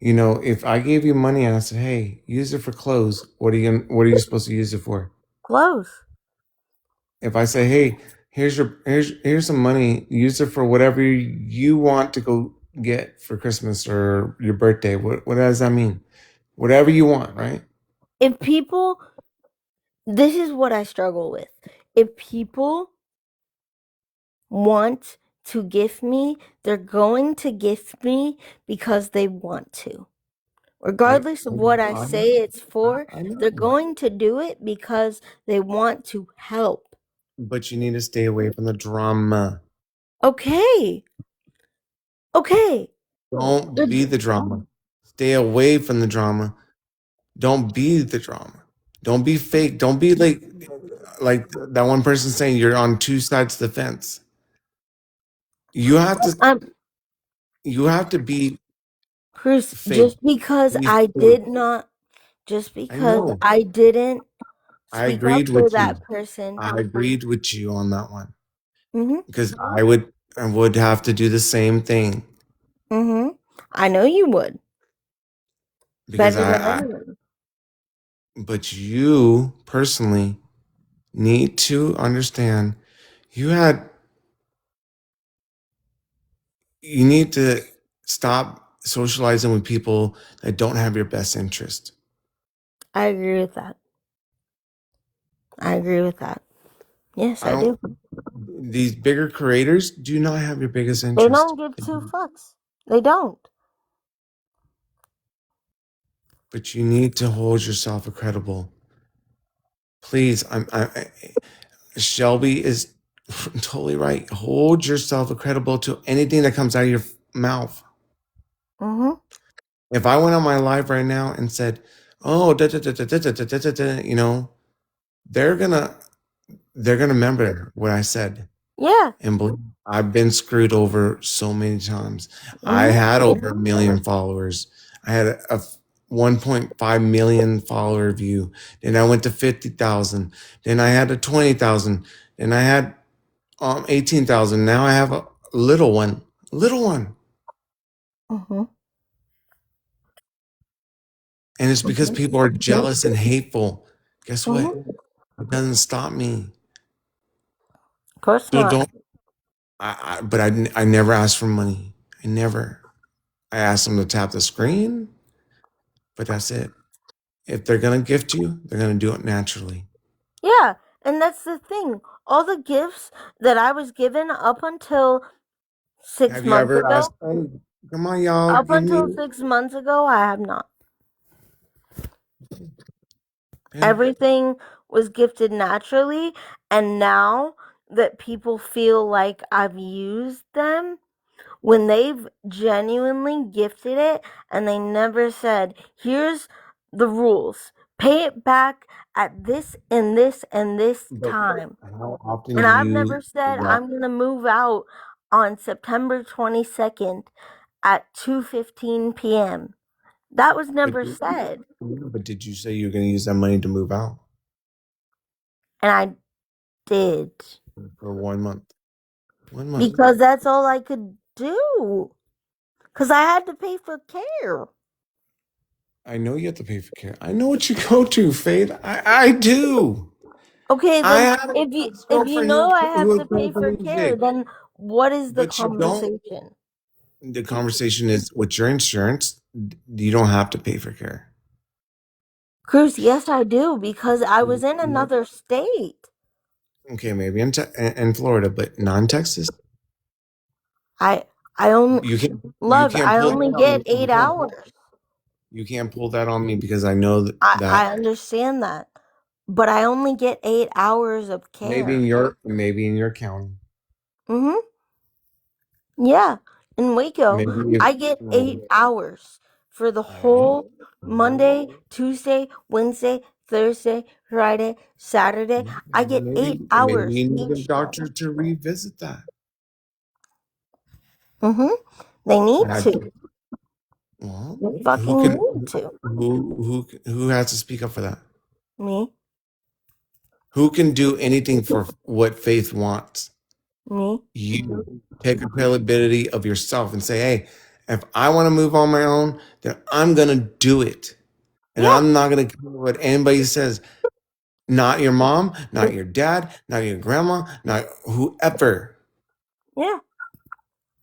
If I gave you money and I said, "Hey, use it for clothes," what are you supposed to use it for? Close. If I say, "Hey, here's some money, use it for whatever you want to go get for Christmas or your birthday," what does that mean? Whatever you want, right? If people, this is what I struggle with. If people want to gift me, they're going to gift me because they want to. Regardless of what I say it's for, I they're know, going to do it because they want to help. but you need to stay away from the drama. Okay. Okay. Don't be the drama. Stay away from the drama. Don't be the drama. Don't be fake. Don't be like that one person saying you're on two sides of the fence. You have to I'm you have to be Chris, fake. Be fake. just I because know. I didn't I speak up agreed for with you. that person. I agreed with you on that one Mhm. because I would have to do the same thing Mhm. I know you would. because Better than I anyone. but you personally need to understand you had you need to stop socializing with people that don't have your best interest. I agree with that. I agree with that. Yes, I I don't do. These bigger creators do not have your biggest They interest. don't give two fucks. They don't. But you need to hold yourself accountable. Please, Shelby is totally right. Hold yourself accountable to anything that comes out of your mouth. Mhm. If I went on my live right now and said, "Oh, da, da, da, da, da, da, da, da, da," they're gonna remember what I said. Yeah. And I've been screwed over so many times. I Mhm. had over 1 million followers. I had a 1.5 million follower view. Then I went to 50,000. Then I had a 20,000. Then I had 18,000. Now I have a little one. Little one. Mhm. And it's because Mhm. people are jealous and hateful. Guess what? Mhm. It doesn't stop me. Of course So not. don't. But I never asked for money. I never. I asked them to tap the screen, but that's it. If they're gonna gift you, they're gonna do it naturally. Yeah, and that's the thing. All the gifts that I was given up until six Have you months ever asked? ago, Hey, come on, y'all, up give until me. 6 months ago, I have not. Yeah, Everything was gifted naturally, and now that people feel like I've used them, when they've genuinely gifted it and they never said, here's the rules, pay it back at this and this and this but time. how often And do I've you never said walk? I'm going to move out on September 22nd at 2:15 p.m. That was But, never said. but did you say you're gonna use that money to move out And I did. for 1 month? 1 month. Because that's all I could do. Because I had to pay for care. I know you have to pay for care. I know what you go to, Faith. I do. Okay, I then had an if you ex-girlfriend know I who have was to paying pay for for care, music, then what is the but you don't. conversation? The conversation is with your insurance, you don't have to pay for care. Cruz, yes I do because I was in another state. Okay, maybe in Florida, but non-Texas, I I only you can't you love, can't I pull that only on me. get 8 hours. You can't pull that on me because I know I that understand that. But I only get 8 hours of care. maybe in your county, Mm-hmm. Yeah. In Waco, maybe if I get 8 hours for the all right, whole Monday, Tuesday, Wednesday, Thursday, Friday, Saturday. I get eight maybe hours you need a each day. doctor to revisit that. Mm-hmm. They need Have to. well, They who fucking can need to. who has to speak up for that? Me. Who can do anything for what Faith wants? Me. You take accountability of yourself and say, hey, if I want to move on my own, then I'm gonna do it. And Yeah. I'm not gonna care what anybody says. Not your mom, not your dad, not your grandma, not whoever. Yeah.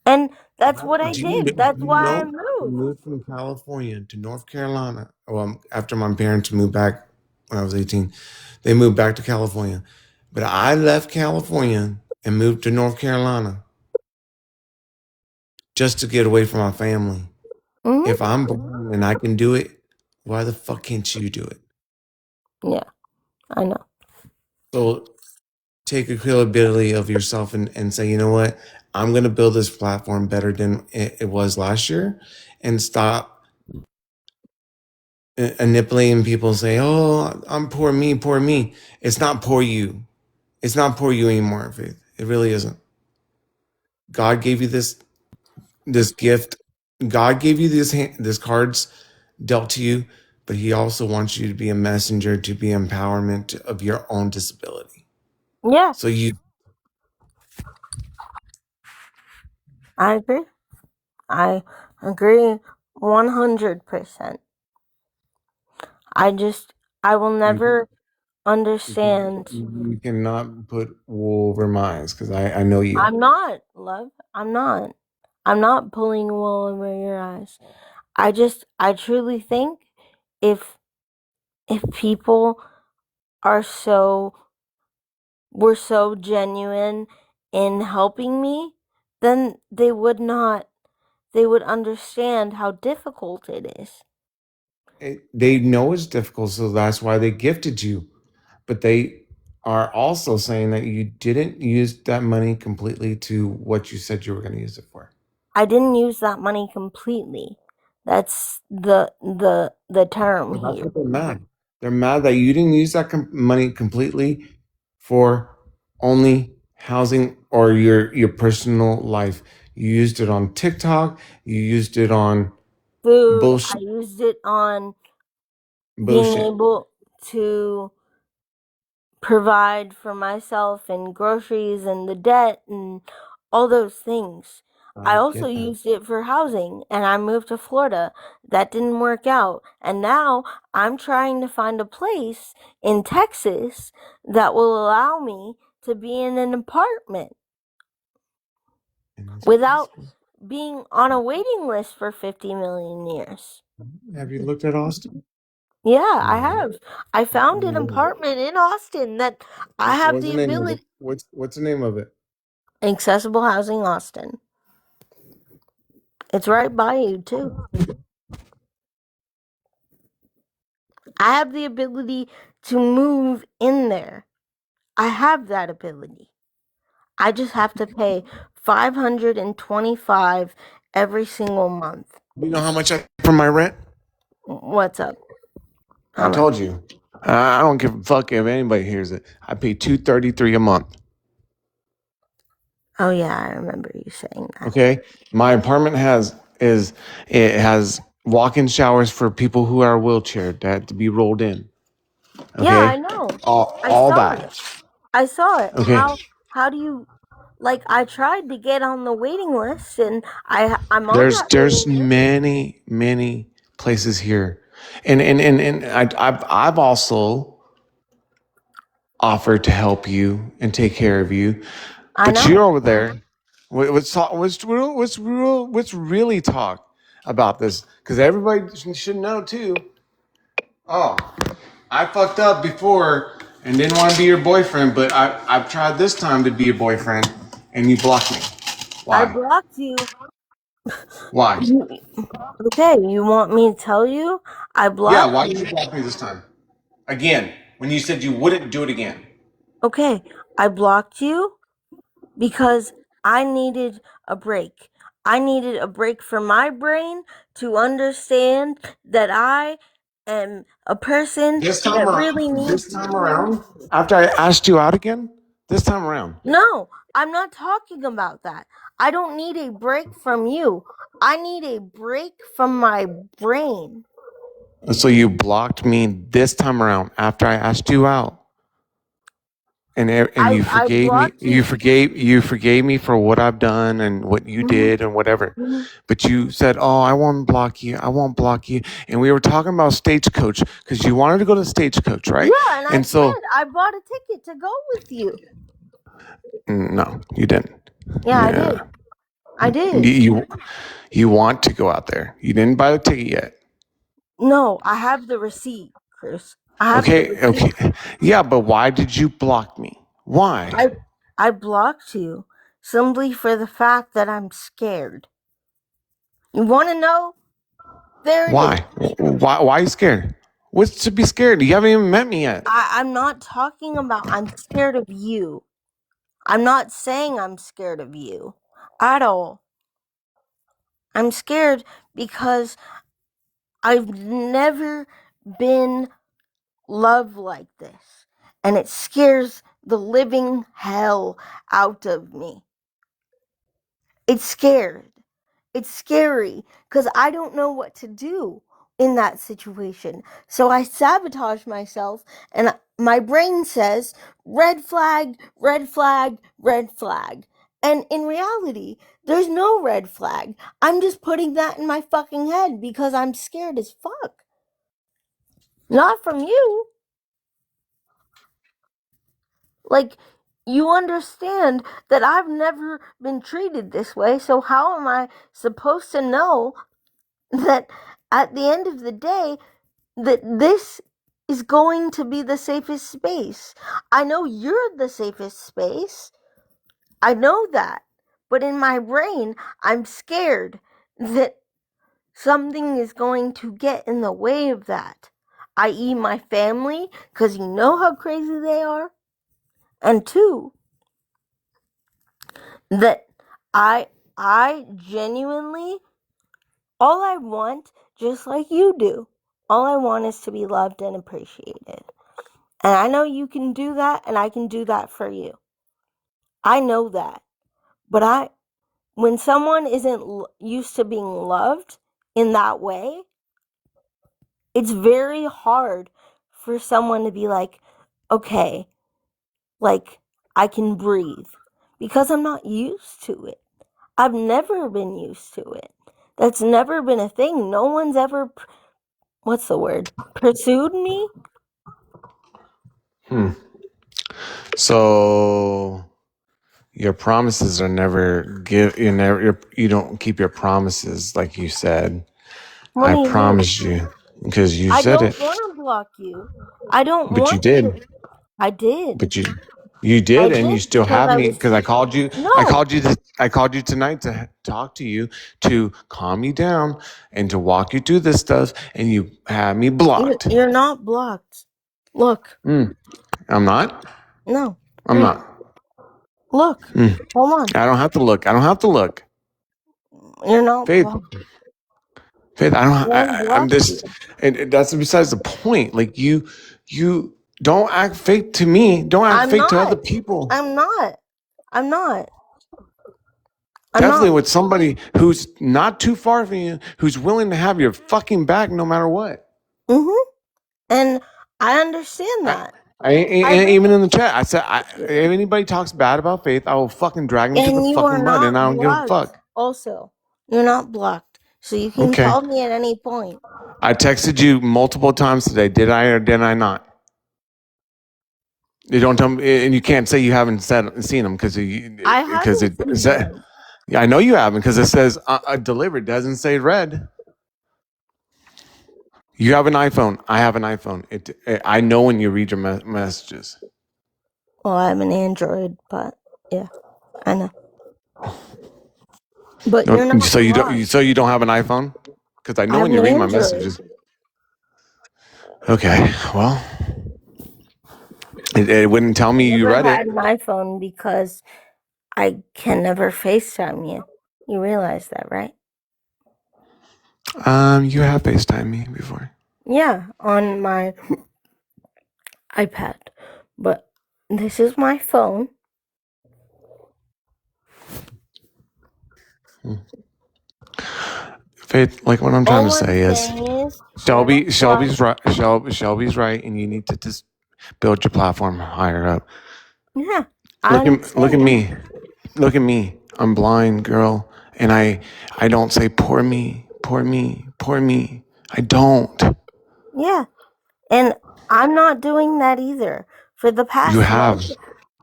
And that's what I Do did. That's you why I know I moved. moved from California to North Carolina? Well, after my parents moved back when I was 18, they moved back to California. But I left California and moved to North Carolina just to get away from my family. If Mm-hmm. I'm born and I can do it, why the fuck can't you do it? Yeah. I know. So take accountability of yourself and say, you know what? I'm going to build this platform better than it was last year and stop manipulating people and say, oh, I'm poor me, poor me. It's not poor you. It's not poor you anymore, Faith. It really isn't. God gave you this gift. God gave you this cards dealt to you, but he also wants you to be a messenger to be empowerment of your own disability. Yeah. So you I agree. I agree 100%. I will you, never understand. you cannot put wool over my eyes because I know you. I'm not, love. I'm not. I'm not pulling wool over your eyes. I truly think if people are so were so genuine in helping me, then they would understand how difficult it is. They know it's difficult, so that's why they gifted you. But they are also saying that you didn't use that money completely to what you said you were going to use it for. I didn't use that money completely. That's the term So that's here. what they're mad. They're mad that you didn't use that money completely for only housing or your personal life? You used it on TikTok. You used it on Food. I bullshit. used it on being Bullshit. able to provide for myself and groceries and the debt and all those things. I I also get that. used it for housing and I moved to Florida. That didn't work out. And now I'm trying to find a place in Texas that will allow me to be in an apartment And it's without possible. being on a waiting list for 50 million years. Have you looked at Austin? Yeah, I No. have. I found an No. apartment in Austin that I have What's the the name of it? ability. What's the name of it? Accessible Housing Austin. It's right by you, too. I have the ability to move in there. I have that ability. I just have to pay $525 every single month. You know how much I pay for my rent? What's up? I How much? told you. I don't give a fuck if anybody hears it. I pay $233 a month. Oh yeah, I remember you saying that. Okay, my apartment has walk-in showers for people who are wheelchaired that have to be rolled in. Yeah, I Okay, know. I all saw it. that. I saw it. Okay, How do you like I tried to get on the waiting list and I'm on that there's waiting list. many places here, and I've also offered to help you and take care of you, I but you're know. over there. What's really talk about this? Because everybody should know too. Oh, I fucked up before and didn't want to be your boyfriend, but I've tried this time to be your boyfriend, and you blocked me. I Why? blocked you. Why? Okay, you want me to tell you? I Yeah, blocked why did you you. block me this time? Again, when you said you wouldn't do it again. Okay, I blocked you because I needed a break. I needed a break for my brain to understand that I am a person that really This needs. time around, after I asked you out again, this time around. No, I'm not talking about that. I don't need a break from you. I need a break from my brain. So you blocked me this time around after I asked you out. And you I forgave me. blocked you. You forgave me for what I've done and what you Mhm, did and whatever. mhm. But you said, "Oh, I won't block you. I won't block you." And we were talking about Stagecoach because you wanted to go to Stagecoach, right? Yeah, and I And so, said I bought a ticket to go with you. no, you didn't. Yeah, I did. Yeah, I you did. you, you want to go out there. You didn't buy the ticket yet. No, I have the receipt, Chris. I have the Okay, receipt. okay, yeah, but why did you block me? Why? I I blocked you simply for the fact that I'm scared. You want to know? There it is. Why? Why are you scared? What's to be scared? You haven't even met me yet. I'm not talking about I'm scared of you. I'm not saying I'm scared of you at all. I'm scared because I've never been loved like this. And it scares the living hell out of me. It's scared. It's scary because I don't know what to do in that situation. So I sabotage myself, and my brain says, red flag, red flag, red flag. And in reality, there's no red flag. I'm just putting that in my fucking head because I'm scared as fuck. Not from you. Like, you understand that I've never been treated this way, so how am I supposed to know that at the end of the day that this is going to be the safest space? I know you're the safest space. I know that. But in my brain, I'm scared that something is going to get in the way of that. I.e., my family, because you know how crazy they are. And two, that I genuinely, all I want, just like you do, all I want is to be loved and appreciated. And I know you can do that, and I can do that for you. I know that. But when someone isn't used to being loved in that way, it's very hard for someone to be like, okay, like I can breathe, because I'm not used to it. I've never been used to it. That's never been a thing. No one's ever, what's the word, pursued me. So your promises are never you don't keep your promises like you said. What I do you mean? promised you because you I said don't it, want to block you. I don't but you want did. to. I did. But you I did, and you did still because have I me was, because I called you. no, I called you tonight to talk to you, to calm you down, and to walk you through this stuff. And you have me blocked. you're not blocked. Look, I'm not. no, I'm look, not. look, hold on. I don't have to look. I don't have to look. You're not Faith, blocked. Faith. I don't. I I'm unblocked just, you. and that's besides the point. Like you don't act fake to me. Don't act I'm fake to other not. people. I'm not. I'm not. I'm Definitely not. with somebody who's not too far from you, who's willing to have your fucking back no matter what. Mm-hmm. And I understand I, that. I and even really in the chat, I said, if do. anybody talks bad about Faith, I will fucking drag them to the And you are fucking mud, and I not don't give a blocked. fuck. Also, you're not blocked, so you can Okay. call me at any point. I texted you multiple times today. Did I or did I not? You don't tell me, and you can't say you haven't seen them because I because haven't it seen said. them. Yeah, I know you haven't because it says delivered. Doesn't say read. You have an iPhone. I have an iPhone. I know when you read your messages. Well, I have an Android, but yeah, I know. But you're not So you don't. blocked. So you don't have an iPhone because I I know have when an you read my Android. messages. Okay. Well, it wouldn't tell I me you never read it. had an iPhone because I can never FaceTime you. You realize that, right? You have FaceTime me before. Yeah, on my iPad. But this is my phone. Faith, like what I'm trying to All I'm say is, saying is you're not blocked. Shelby's right, and you need to just build your platform higher up. Yeah, I Look at understand. me. Look at me. I'm blind, girl, and I don't say poor me, poor me, poor me. I don't. Yeah, and I'm not doing that either. For the You past have. month,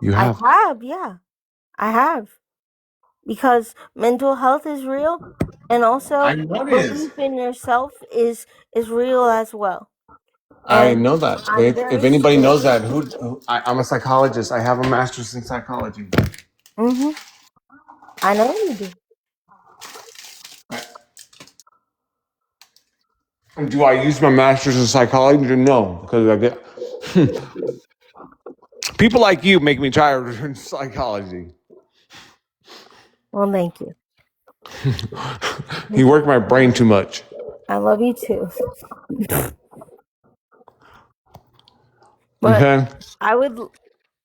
You I have. have, yeah, I have. Because mental health is real, and I also know it is. belief in yourself is real as well. I And know that, I'm Faith. If very anybody knows scared. that, I'm a psychologist. I have a master's in psychology. Mm-hmm. I know you do. Do I use my master's in psychology? No, because I get people like you make me tired of psychology. Well, thank you. You work my brain too much. I love you too. But Okay. I would,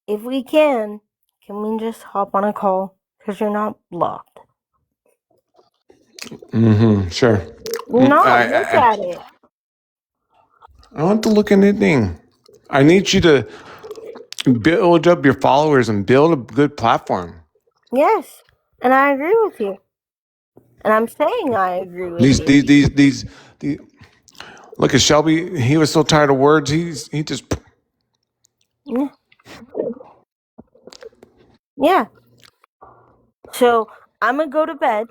if we can we just hop on a call? Because you're not blocked. Sure. You're not. Look I at it. don't have to look at anything. I need you to build up your followers and build a good platform. Yes. And I agree with you. And I'm saying I agree with These, you. these, these, these, these look at Shelby. He was so tired of words. He just. Yeah. Yeah. So I'm going to go to bed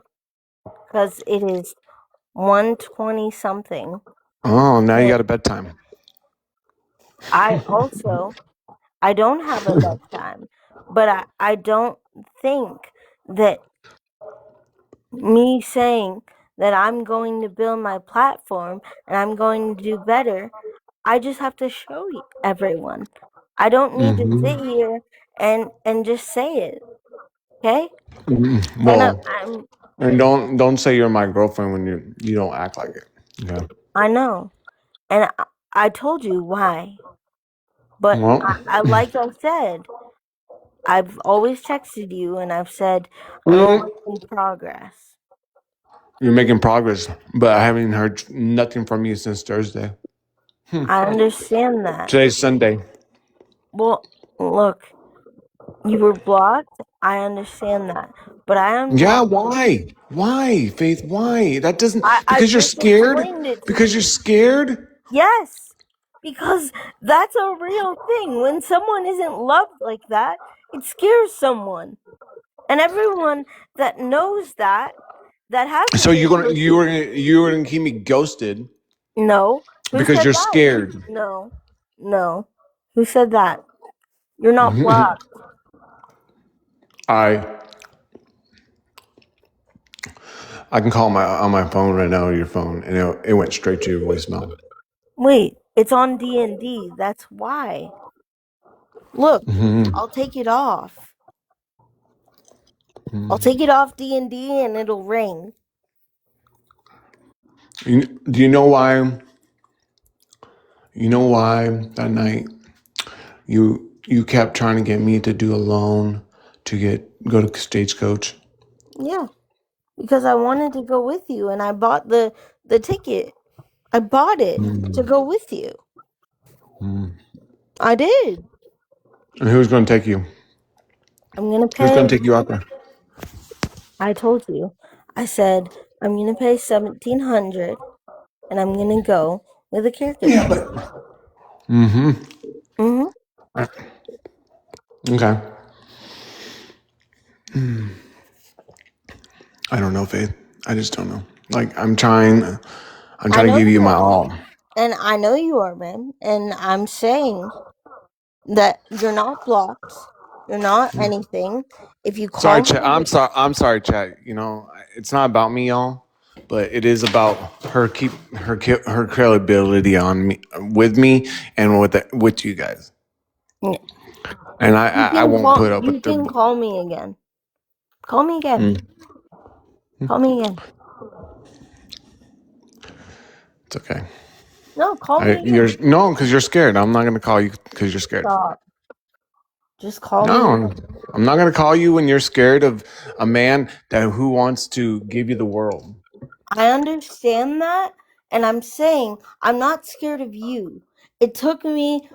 because it is 1:20 something. Oh, now you And got a bedtime. I don't have a bedtime, but I don't think that me saying that I'm going to build my platform and I'm going to do better, I just have to show everyone. I don't need to sit here and just say it, okay? And Well, and don't say you're my girlfriend when you don't act like it. Okay. I know, and I told you why, but Well, I like I said, I've always texted you and I've said I'm Mm, always in progress. you're making progress, but I haven't heard nothing from you since Thursday. I understand that. Today's Sunday. Well, look, you were blocked. I understand that. But I Yeah, unblocked you. why? Why, Faith? Why? That doesn't I because you're just scared? explained it to Because you're you. scared? Yes, because that's a real thing. When someone isn't loved like that, it scares someone. And everyone that knows that, that has So a you were gonna keep me ghosted no. Who because said you're that? scared. No, no. Who said that? You're not blocked. I I can call my on my phone right now or your phone, and it went straight to your voicemail. Wait, it's on D&D. That's why. Look, I'll take it off. I'll take it off D&D and it'll ring. Do you know why? You know why that night you kept trying to get me to do a loan to go to Stagecoach? Yeah, because I wanted to go with you and I bought the ticket. I bought it to go with you. I did. And who's going to take you? I'm going to Who's pay going to take you out there? I told you. I said I'm going to pay 1700 and I'm going to go with a Yeah, caregiver. but mm-hmm. Mhm. Okay. I don't know, Faith. I just don't know. Like I'm I trying to know give you you my are. all. And I know you are, man. And I'm saying that you're not blocked. You're not anything. If you Sorry, call Chat. me, I'm sorry, Chat. You know, it's not about me, y'all, but it is about her credibility on me, with me, and with you guys. And I won't put up you with the. can call me again. Call me again. Call me again. It's okay. No, call me You're again. no, because you're scared. I'm not gonna call you because you're scared. Stop. Just call me No, again. I'm not gonna call you when you're scared of a man that who wants to give you the world. I understand that, and I'm saying I'm not scared of you. It took me,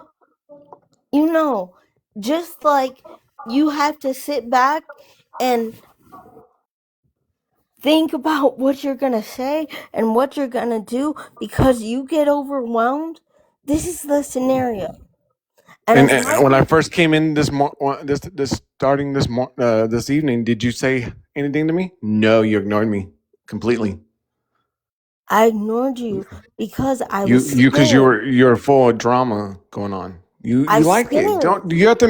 you know, just like you have to sit back and think about what you're going to say and what you're going to do because you get overwhelmed. This is the scenario. And And, as and much when I as first came in this starting this evening, did you say anything to me? No, you ignored me completely. I ignored you because I was You because scared. you're full of drama going on. I You like it. scared. Don't you have to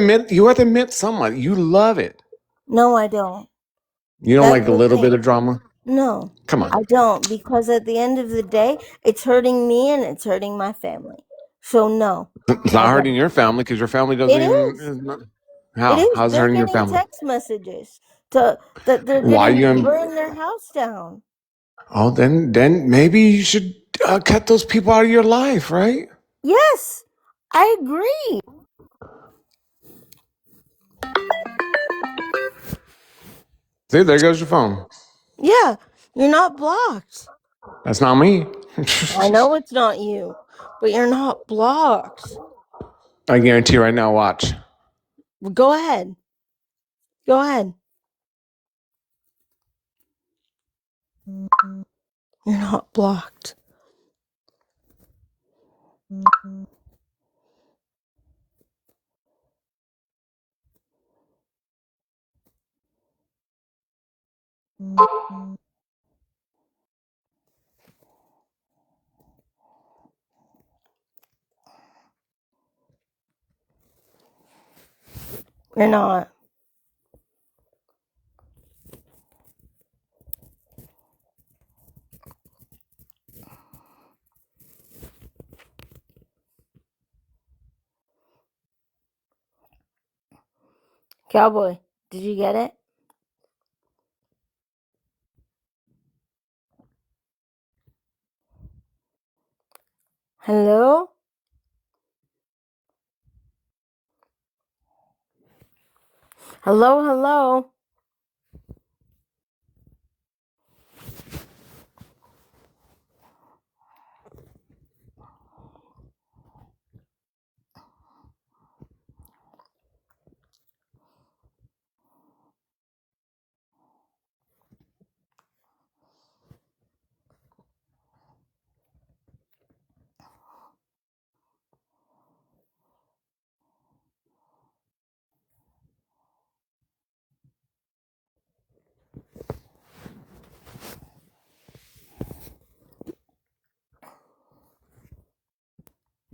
admit somewhat. You love it. No, I don't. You don't That's like a the little bit thing. of drama? No, Come on. I don't because at the end of the day, it's hurting me and it's hurting my family. So no, It's I not hurting don't. your family because your family doesn't It even. is. It How? is. How's it They're hurting your getting family? text messages to that they're Why getting to you? burn their house down. Oh, then maybe you should cut those people out of your life, right? Yes, I agree. See, there goes your phone. Yeah, you're not blocked. That's not me. I know it's not you, but you're not blocked. I guarantee right now. Watch. Go ahead. Go ahead. You're not blocked. You're not. Cowboy, did you get it? Hello? Hello, hello.